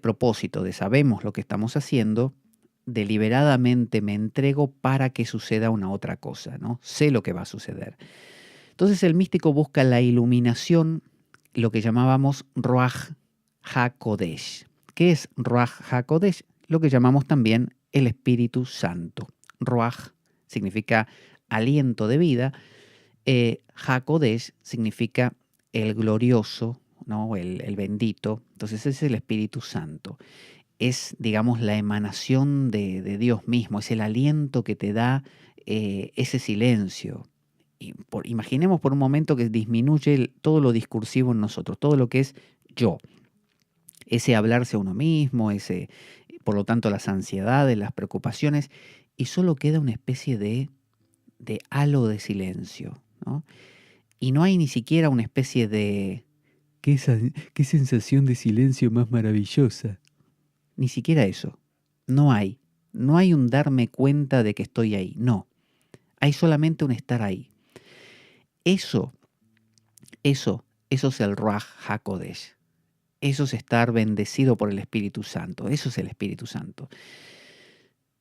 propósito, de sabemos lo que estamos haciendo, deliberadamente me entrego para que suceda una otra cosa, ¿no? Sé lo que va a suceder. Entonces el místico busca la iluminación, lo que llamábamos Ruach HaKodesh. ¿Qué es Ruach HaKodesh? Lo que llamamos también el Espíritu Santo. Ruach significa aliento de vida. HaKodesh significa el glorioso, ¿no? El bendito. Entonces ese es el Espíritu Santo. Es, digamos, la emanación de Dios mismo, es el aliento que te da ese silencio. Imaginemos por un momento que disminuye todo lo discursivo en nosotros, todo lo que es yo. Ese hablarse a uno mismo, por lo tanto las ansiedades, las preocupaciones, y solo queda una especie de halo de silencio, ¿no? Y no hay ni siquiera una especie de... Qué sensación de silencio más maravillosa. Ni siquiera eso. No hay. No hay un darme cuenta de que estoy ahí. No. Hay solamente un estar ahí. Eso es el Ruach HaKodesh. Eso es estar bendecido por el Espíritu Santo. Eso es el Espíritu Santo.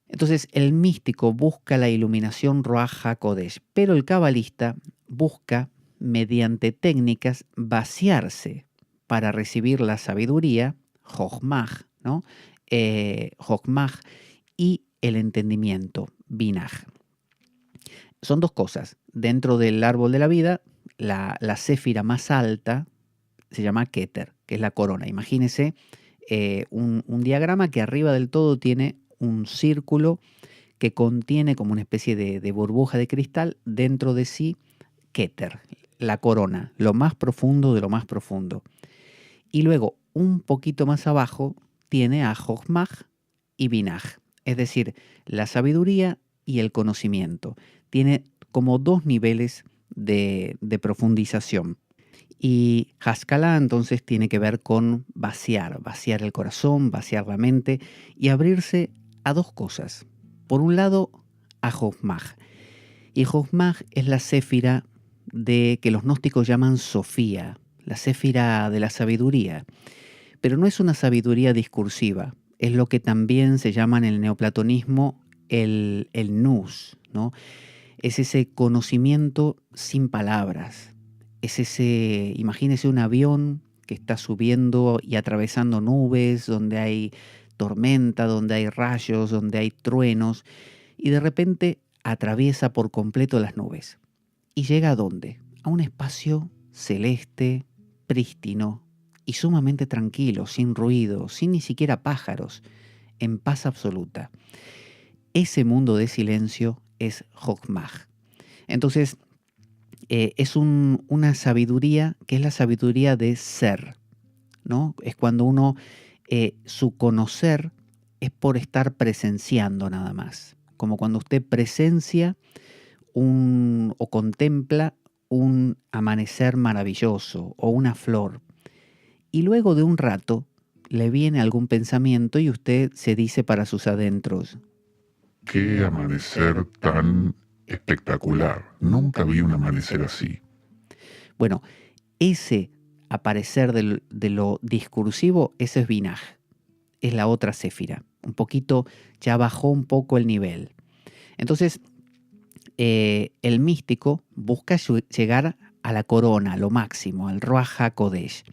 Entonces, el místico busca la iluminación Ruach HaKodesh, pero el cabalista busca, mediante técnicas, vaciarse para recibir la sabiduría, Jochmah, ¿no? Jochmah, y el entendimiento, Binah. Son dos cosas. Dentro del árbol de la vida, la céfira más alta se llama Keter, que es la corona. Imagínese un diagrama que arriba del todo tiene un círculo que contiene como una especie de burbuja de cristal dentro de sí, Keter, la corona, lo más profundo de lo más profundo. Y luego, un poquito más abajo, tiene a Jochmah y Binah, es decir, la sabiduría y el conocimiento. Tiene como dos niveles de profundización. Y Haskalah entonces tiene que ver con vaciar el corazón, vaciar la mente y abrirse a dos cosas. Por un lado, a Jochmah. Y Jochmah es la céfira que los gnósticos llaman Sofía, la céfira de la sabiduría. Pero no es una sabiduría discursiva, es lo que también se llama en el neoplatonismo el nous, ¿no? Es ese conocimiento sin palabras. Es ese, imagínese un avión que está subiendo y atravesando nubes, donde hay tormenta, donde hay rayos, donde hay truenos, y de repente atraviesa por completo las nubes. ¿Y llega a dónde? A un espacio celeste, prístino y sumamente tranquilo, sin ruido, sin ni siquiera pájaros, en paz absoluta. Ese mundo de silencio es Jochmah. Entonces, es una sabiduría que es la sabiduría de ser, ¿no? Es cuando uno, su conocer es por estar presenciando nada más. Como cuando usted presencia o contempla un amanecer maravilloso o una flor. Y luego de un rato le viene algún pensamiento y usted se dice para sus adentros: ¡qué amanecer tan espectacular! Nunca vi un amanecer así. Bueno, ese aparecer de lo discursivo, ese es Binah, es la otra céfira. Un poquito, ya bajó un poco el nivel. Entonces, el místico busca llegar a la corona, a lo máximo, al Ruach HaKodesh.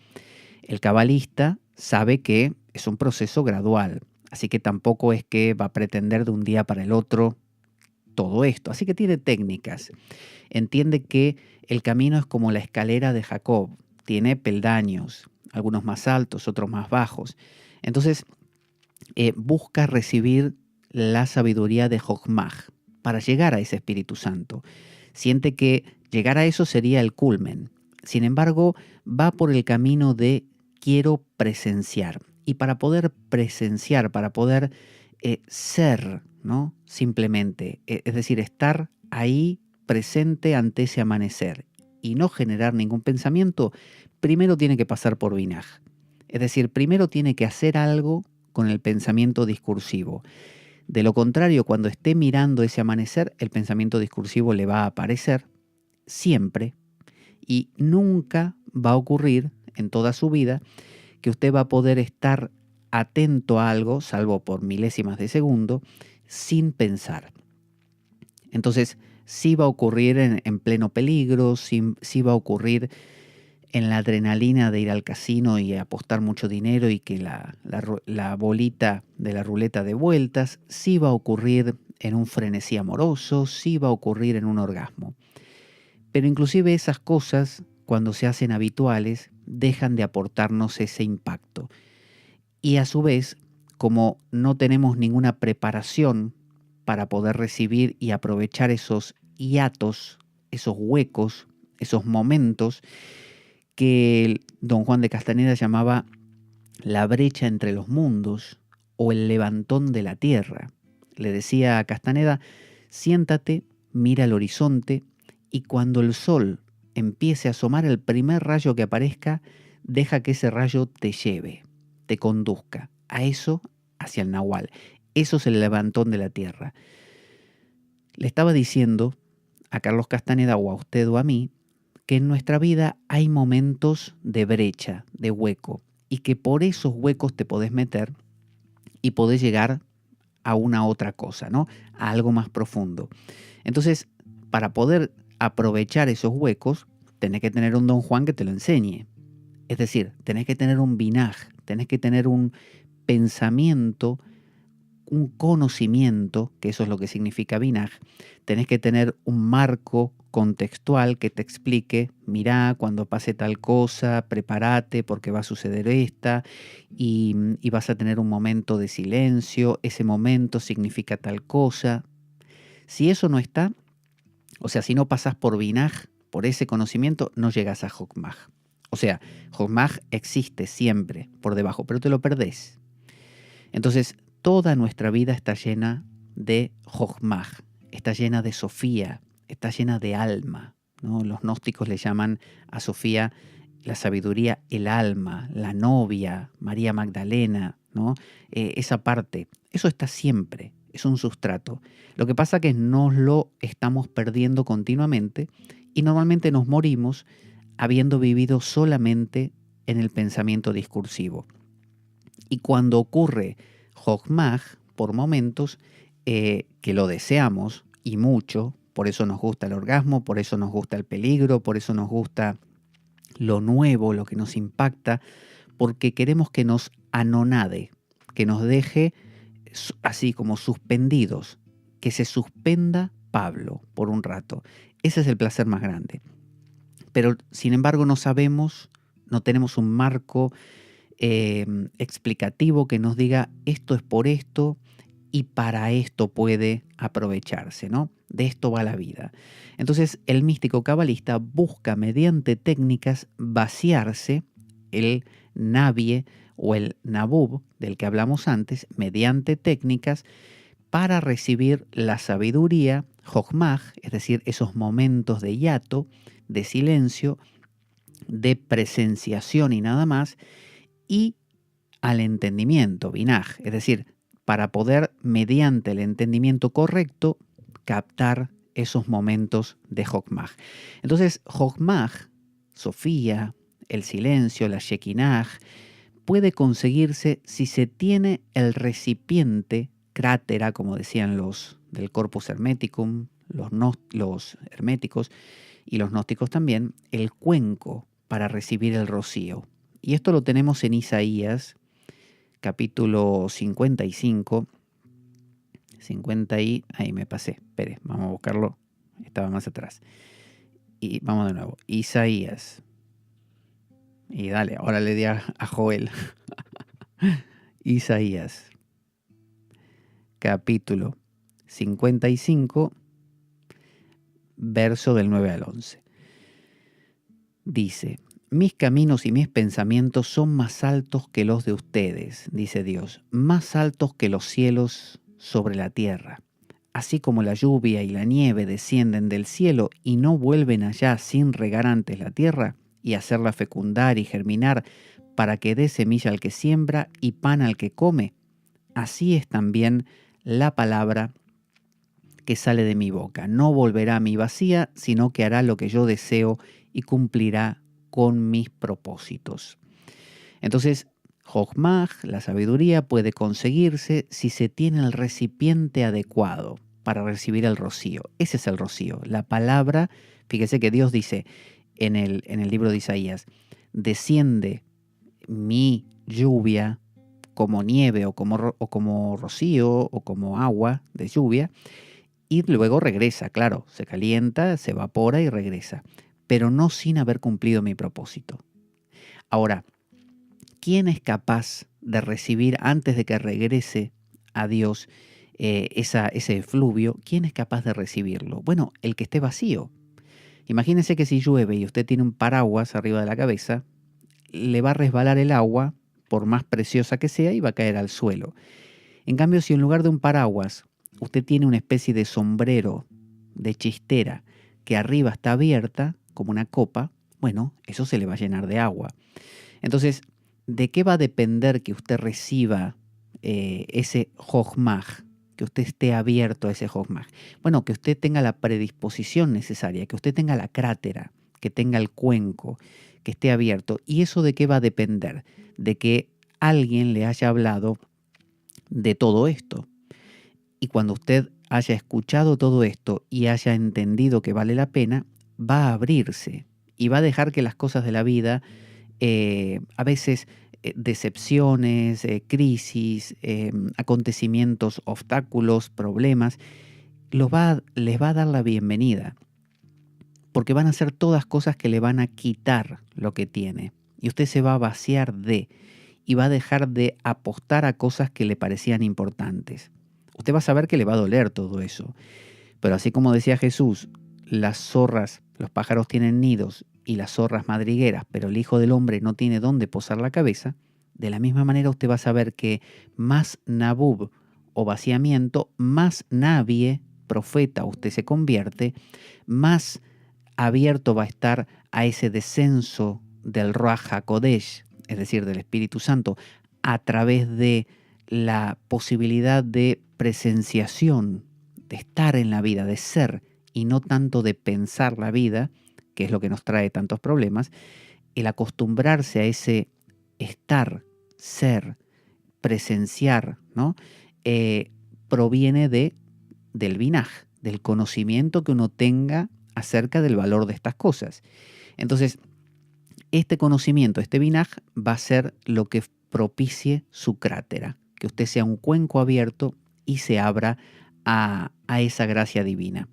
El cabalista sabe que es un proceso gradual, así que tampoco es que va a pretender de un día para el otro todo esto. Así que tiene técnicas. Entiende que el camino es como la escalera de Jacob. Tiene peldaños, algunos más altos, otros más bajos. Entonces, busca recibir la sabiduría de Jochmah para llegar a ese Espíritu Santo. Siente que llegar a eso sería el culmen. Sin embargo, va por el camino de quiero presenciar. Y para poder presenciar, para poder ser, ¿no? Simplemente, es decir, estar ahí presente ante ese amanecer y no generar ningún pensamiento, primero tiene que pasar por Binah. Es decir, primero tiene que hacer algo con el pensamiento discursivo. De lo contrario, cuando esté mirando ese amanecer, el pensamiento discursivo le va a aparecer siempre y nunca va a ocurrir en toda su vida que usted va a poder estar atento a algo, salvo por milésimas de segundo, sin pensar. Entonces, sí va a ocurrir en pleno peligro, sí va a ocurrir en la adrenalina de ir al casino y apostar mucho dinero y que la bolita de la ruleta de vueltas, sí va a ocurrir en un frenesí amoroso, sí va a ocurrir en un orgasmo. Pero inclusive esas cosas, cuando se hacen habituales, dejan de aportarnos ese impacto. Y a su vez, como no tenemos ninguna preparación para poder recibir y aprovechar esos hiatos, esos huecos, esos momentos que don Juan de Castaneda llamaba la brecha entre los mundos o el levantón de la tierra. le decía a Castaneda, siéntate, mira al horizonte y cuando el sol empiece a asomar, el primer rayo que aparezca, deja que ese rayo te lleve, te conduzca a eso, hacia el Nahual. Eso es el levantón de la tierra. Le estaba diciendo a Carlos Castaneda o a usted o a mí que en nuestra vida hay momentos de brecha, de hueco, y que por esos huecos te podés meter y podés llegar a una otra cosa, ¿no? A algo más profundo. Entonces, para poder aprovechar esos huecos, tenés que tener un Don Juan que te lo enseñe. Es decir, tenés que tener un binaj, tenés que tener un pensamiento, un conocimiento, que eso es lo que significa binaj. Tenés que tener un marco contextual que te explique, mirá, cuando pase tal cosa, prepárate porque va a suceder esta, y vas a tener un momento de silencio, ese momento significa tal cosa. Si eso no está, o sea, si no pasás por binaj, por ese conocimiento, no llegas a Jokmaj. O sea, Jokmaj existe siempre por debajo, pero te lo perdés. Entonces, toda nuestra vida está llena de Jokmaj, está llena de Sofía, está llena de alma, ¿no? Los gnósticos le llaman a Sofía la sabiduría, el alma, la novia, María Magdalena, ¿no? Esa parte, eso está siempre, es un sustrato. Lo que pasa es que nos lo estamos perdiendo continuamente y normalmente nos morimos habiendo vivido solamente en el pensamiento discursivo. Y cuando ocurre Jokmaj, por momentos, que lo deseamos y mucho, por eso nos gusta el orgasmo, por eso nos gusta el peligro, por eso nos gusta lo nuevo, lo que nos impacta, porque queremos que nos anonade, que nos deje así como suspendidos, que se suspenda Pablo por un rato. Ese es el placer más grande. Pero sin embargo no sabemos, no tenemos un marco explicativo que nos diga esto es por esto y para esto puede aprovecharse, ¿no? De esto va la vida. Entonces el místico cabalista busca mediante técnicas vaciarse el nabie o el nabub del que hablamos antes, mediante técnicas para recibir la sabiduría, Jokmaj, es decir, esos momentos de hiato, de silencio, de presenciación y nada más, y al entendimiento, binaj, es decir, para poder, mediante el entendimiento correcto, captar esos momentos de Jokmaj. Entonces, Jokmaj, Sofía, el silencio, la Shekinah, puede conseguirse si se tiene el recipiente, crátera, como decían los del Corpus Hermeticum, los herméticos y los gnósticos también, el cuenco para recibir el rocío. Y esto lo tenemos en Isaías, capítulo 55. Ahí me pasé. Espere, vamos a buscarlo. Estaba más atrás. Y vamos de nuevo. Isaías. Y dale, ahora le di a Joel. Isaías, capítulo 55, verso del 9 al 11. Dice: mis caminos y mis pensamientos son más altos que los de ustedes, dice Dios, más altos que los cielos sobre la tierra. Así como la lluvia y la nieve descienden del cielo y no vuelven allá sin regar antes la tierra y hacerla fecundar y germinar para que dé semilla al que siembra y pan al que come, así es también la palabra que sale de mi boca. No volverá a mí vacía, sino que hará lo que yo deseo y cumplirá con mis propósitos. Entonces, Jokmaj, la sabiduría, puede conseguirse si se tiene el recipiente adecuado para recibir el rocío. Ese es el rocío. La palabra, fíjese que Dios dice en el libro de Isaías, desciende mi lluvia como nieve o como rocío o como agua de lluvia y luego regresa, claro, se calienta, se evapora y regresa, pero no sin haber cumplido mi propósito. Ahora, ¿quién es capaz de recibir antes de que regrese a Dios ese efluvio? ¿Quién es capaz de recibirlo? Bueno, el que esté vacío. Imagínese que si llueve y usted tiene un paraguas arriba de la cabeza, le va a resbalar el agua, por más preciosa que sea, y va a caer al suelo. En cambio, si en lugar de un paraguas usted tiene una especie de sombrero, de chistera, que arriba está abierta, como una copa, bueno, eso se le va a llenar de agua. Entonces, ¿de qué va a depender que usted reciba ese Jochmah, que usted esté abierto a ese Jochmah? Bueno, que usted tenga la predisposición necesaria, que usted tenga la crátera, que tenga el cuenco, que esté abierto. ¿Y eso de qué va a depender? De que alguien le haya hablado de todo esto. Y cuando usted haya escuchado todo esto y haya entendido que vale la pena, va a abrirse y va a dejar que las cosas de la vida, a veces decepciones, crisis, acontecimientos, obstáculos, problemas, les va a dar la bienvenida. Porque van a ser todas cosas que le van a quitar lo que tiene. Y usted se va a vaciar y va a dejar de apostar a cosas que le parecían importantes. Usted va a saber que le va a doler todo eso. Pero así como decía Jesús, las zorras, los pájaros tienen nidos y las zorras madrigueras, pero el Hijo del Hombre no tiene dónde posar la cabeza, de la misma manera usted va a saber que más nabub o vaciamiento, más nabie, profeta, usted se convierte, más abierto va a estar a ese descenso del Ruach HaKodesh, es decir, del Espíritu Santo, a través de la posibilidad de presenciación, de estar en la vida, de ser, y no tanto de pensar la vida, que es lo que nos trae tantos problemas. El acostumbrarse a ese estar, ser, presenciar, ¿no? Proviene del binaj, del conocimiento que uno tenga acerca del valor de estas cosas. Entonces, este conocimiento, este binaj, va a ser lo que propicie su crátera, que usted sea un cuenco abierto y se abra a esa gracia divina.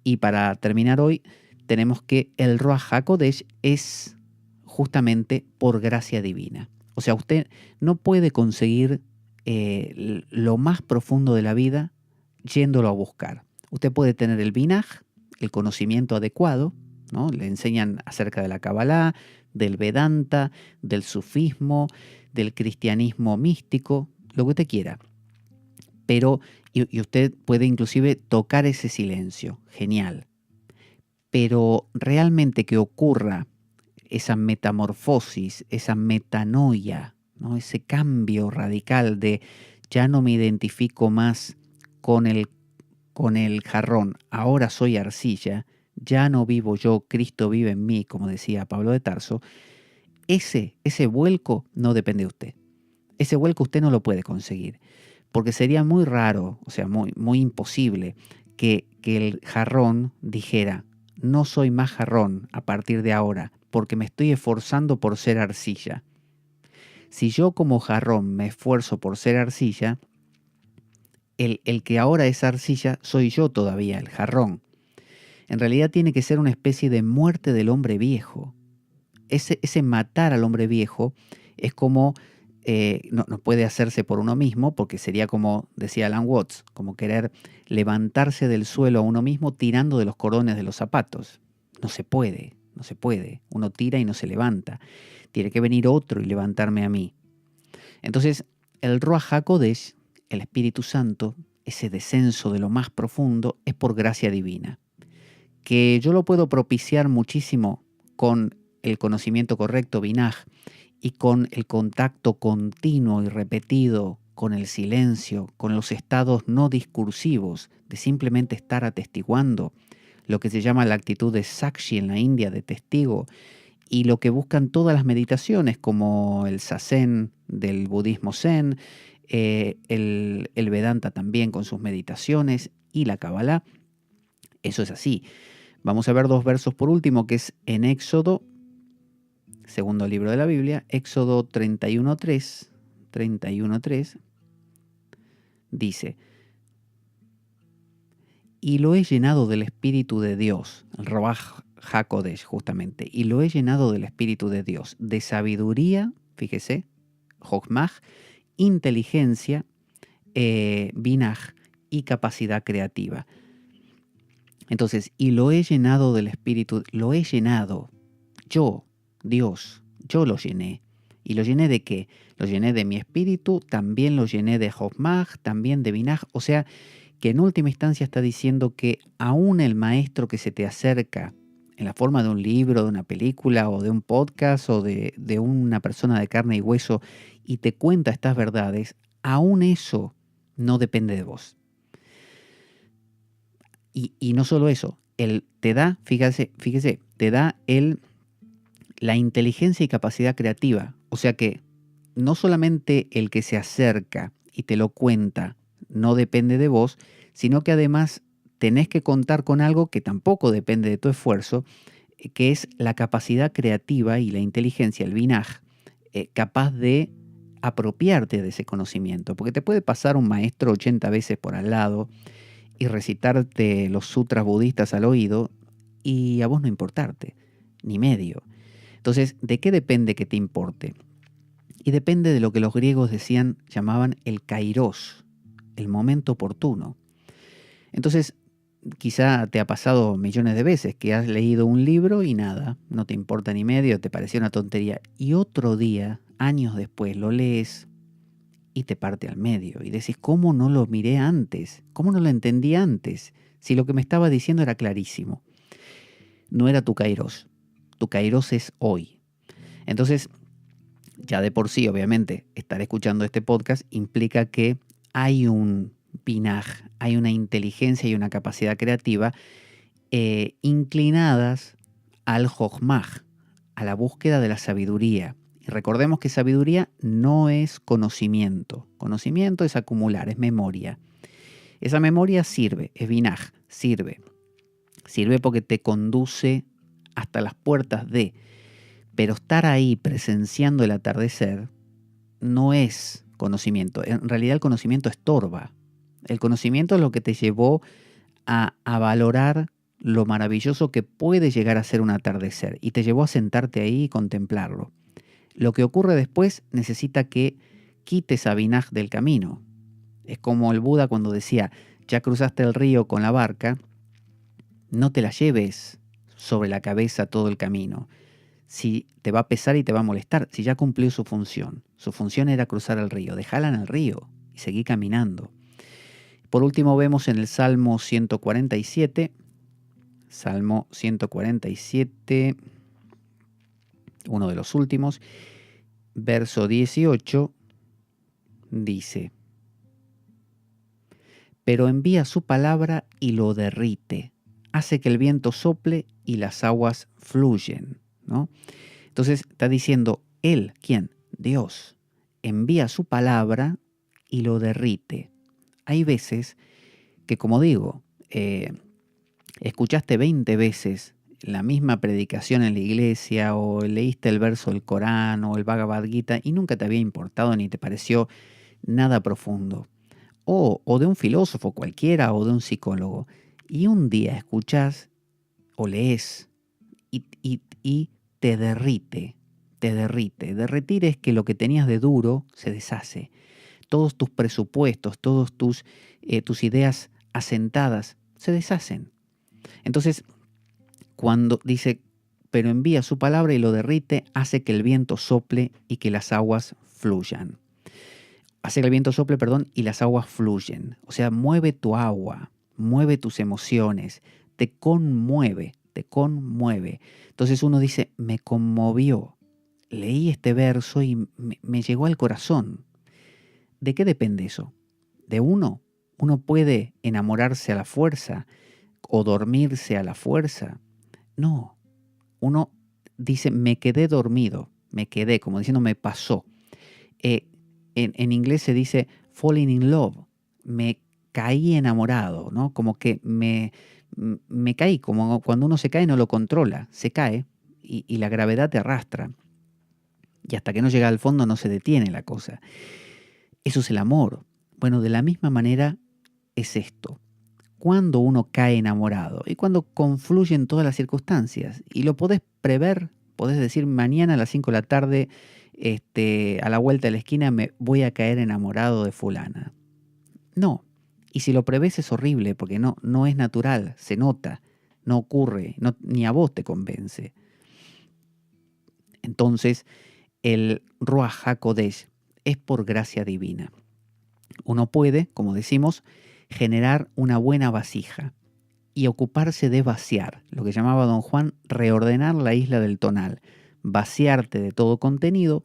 Y para terminar hoy, tenemos que el Ruach HaKodesh es justamente por gracia divina. O sea, usted no puede conseguir lo más profundo de la vida yéndolo a buscar. Usted puede tener el binaj, el conocimiento adecuado, ¿no? Le enseñan acerca de la Kabbalah, del Vedanta, del sufismo, del cristianismo místico, lo que usted quiera. Pero, y usted puede inclusive tocar ese silencio, genial. Pero realmente que ocurra esa metamorfosis, esa metanoia, ¿no? Ese cambio radical de ya no me identifico más con el jarrón, ahora soy arcilla, ya no vivo yo, Cristo vive en mí, como decía Pablo de Tarso, ese vuelco no depende de usted. Ese vuelco usted no lo puede conseguir, porque sería muy raro, o sea, muy, muy imposible que el jarrón dijera, no soy más jarrón a partir de ahora, porque me estoy esforzando por ser arcilla. Si yo como jarrón me esfuerzo por ser arcilla, el que ahora es arcilla soy yo todavía, el jarrón. En realidad tiene que ser una especie de muerte del hombre viejo. Ese matar al hombre viejo es como, no puede hacerse por uno mismo, porque sería como, decía Alan Watts, como querer levantarse del suelo a uno mismo tirando de los cordones de los zapatos. No se puede. Uno tira y no se levanta. Tiene que venir otro y levantarme a mí. Entonces, el Ruach HaKodesh, el Espíritu Santo, ese descenso de lo más profundo, es por gracia divina. Que yo lo puedo propiciar muchísimo con el conocimiento correcto, binaj, y con el contacto continuo y repetido con el silencio, con los estados no discursivos, de simplemente estar atestiguando, lo que se llama la actitud de Sakshi en la India, de testigo, y lo que buscan todas las meditaciones, como el Zazen del budismo Zen, el Vedanta también con sus meditaciones, y la Kabbalah. Eso es así. Vamos a ver dos versos por último, que es en Éxodo, segundo libro de la Biblia, Éxodo 31:3, dice, y lo he llenado del Espíritu de Dios, el Ruach HaKodesh justamente, y lo he llenado del Espíritu de Dios, de sabiduría, fíjese, Jochmah, inteligencia, binaj y capacidad creativa. Entonces, y lo he llenado del Espíritu, lo he llenado, yo, Dios, yo lo llené. ¿Y lo llené de qué? Lo llené de mi espíritu, también lo llené de Jochmah, también de binaj, o sea, que en última instancia está diciendo que aún el maestro que se te acerca en la forma de un libro, de una película o de un podcast o de una persona de carne y hueso y te cuenta estas verdades, aún eso no depende de vos. Y no solo eso, él te da, fíjese, te da la inteligencia y capacidad creativa. O sea que no solamente el que se acerca y te lo cuenta no depende de vos, sino que además tenés que contar con algo que tampoco depende de tu esfuerzo, que es la capacidad creativa y la inteligencia, el binaj, capaz de apropiarte de ese conocimiento. Porque te puede pasar un maestro 80 veces por al lado y recitarte los sutras budistas al oído y a vos no importarte, ni medio. Entonces, ¿de qué depende que te importe? Y depende de lo que los griegos llamaban el kairos, el momento oportuno. Entonces, quizá te ha pasado millones de veces que has leído un libro y nada, no te importa ni medio, te pareció una tontería. Y otro día, años después, lo lees y te parte al medio. Y decís, ¿cómo no lo miré antes? ¿Cómo no lo entendí antes? Si lo que me estaba diciendo era clarísimo. No era tu kairos. Tu kairos es hoy. Entonces, ya de por sí, obviamente, estar escuchando este podcast implica que hay un binaj, hay una inteligencia y una capacidad creativa inclinadas al jochmaj, a la búsqueda de la sabiduría. Y recordemos que sabiduría no es conocimiento. Conocimiento es acumular, es memoria. Esa memoria sirve, es binaj, sirve. Sirve porque te conduce hasta las puertas de... Pero estar ahí presenciando el atardecer no es conocimiento. En realidad el conocimiento estorba. El conocimiento es lo que te llevó a valorar lo maravilloso que puede llegar a ser un atardecer y te llevó a sentarte ahí y contemplarlo. Lo que ocurre después necesita que quites a binaj del camino. Es como el Buda cuando decía, ya cruzaste el río con la barca, no te la lleves sobre la cabeza todo el camino. Si te va a pesar y te va a molestar, si ya cumplió su función. Su función era cruzar el río, dejala en el río y seguí caminando. Por último vemos en el Salmo 147, uno de los últimos, verso 18, dice, pero envía su palabra y lo derrite, hace que el viento sople y las aguas fluyen, ¿no? Entonces está diciendo, Él, ¿quién? Dios, envía su palabra y lo derrite. Hay veces que, como digo, escuchaste 20 veces la misma predicación en la iglesia o leíste el verso del Corán o el Bhagavad Gita y nunca te había importado ni te pareció nada profundo. O de un filósofo cualquiera o de un psicólogo. Y un día escuchás o lees y te derrite, te derrite. Derretir es que lo que tenías de duro se deshace. Todos tus presupuestos, todas tus ideas asentadas se deshacen. Entonces, cuando dice, pero envía su palabra y lo derrite, hace que el viento sople y que las aguas fluyan. Hace que el viento sople, y las aguas fluyen. O sea, mueve tu agua, mueve tus emociones, te conmueve, te conmueve. Entonces uno dice, me conmovió. Leí este verso y me llegó al corazón. ¿De qué depende eso? ¿De uno? ¿Uno puede enamorarse a la fuerza o dormirse a la fuerza? No. Uno dice, me quedé dormido, me quedé, como diciendo, me pasó. En inglés se dice falling in love, me caí enamorado, ¿no? Como que me caí, como cuando uno se cae no lo controla, se cae y la gravedad te arrastra. Y hasta que no llega al fondo no se detiene la cosa. Eso es el amor. Bueno, de la misma manera es esto. Cuando uno cae enamorado y cuando confluyen todas las circunstancias y lo podés prever, podés decir mañana a las 5 de la tarde, a la vuelta de la esquina me voy a caer enamorado de fulana. No. Y si lo prevés es horrible porque no es natural, se nota, no ocurre, ni a vos te convence. Entonces, el Ruach HaKodesh es por gracia divina. Uno puede, como decimos, generar una buena vasija y ocuparse de vaciar, lo que llamaba don Juan reordenar la isla del tonal, vaciarte de todo contenido,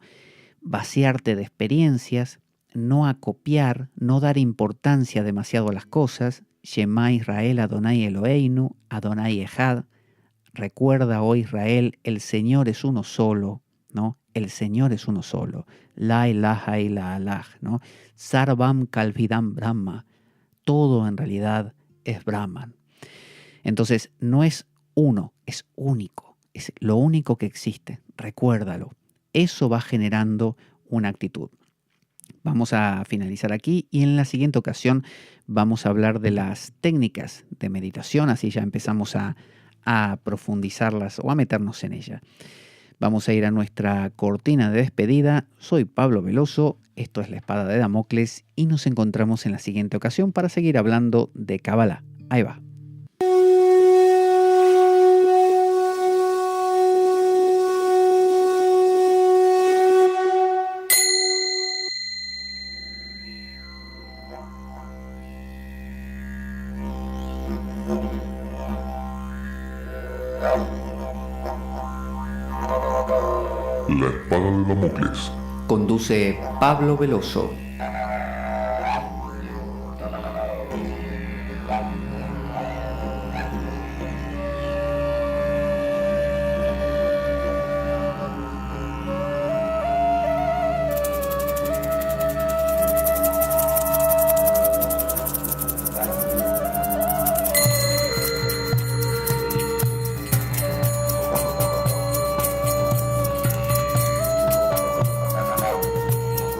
vaciarte de experiencias, no acopiar, no dar importancia demasiado a las cosas. Shema Israel Adonai Eloheinu, Adonai Echad. Recuerda, oh Israel, el Señor es uno solo, ¿no? El Señor es uno solo. La ilaha illa Allah, ¿no? Sarvam kalvidam Brahma. Todo en realidad es Brahman. Entonces, no es uno, es único. Es lo único que existe. Recuérdalo. Eso va generando una actitud. Vamos a finalizar aquí y en la siguiente ocasión vamos a hablar de las técnicas de meditación, así ya empezamos a profundizarlas o a meternos en ella. Vamos a ir a nuestra cortina de despedida. Soy Pablo Veloso, esto es La Espada de Damocles y nos encontramos en la siguiente ocasión para seguir hablando de Kabbalah. Ahí va. La Espada de Damocles. Conduce Pablo Veloso.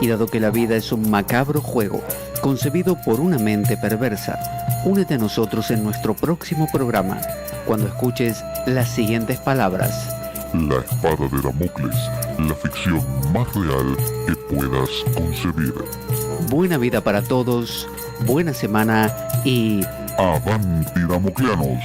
Y dado que la vida es un macabro juego concebido por una mente perversa, únete a nosotros en nuestro próximo programa cuando escuches las siguientes palabras. La Espada de Damocles, la ficción más real que puedas concebir. Buena vida para todos, buena semana y... ¡Avanti Damocleanos!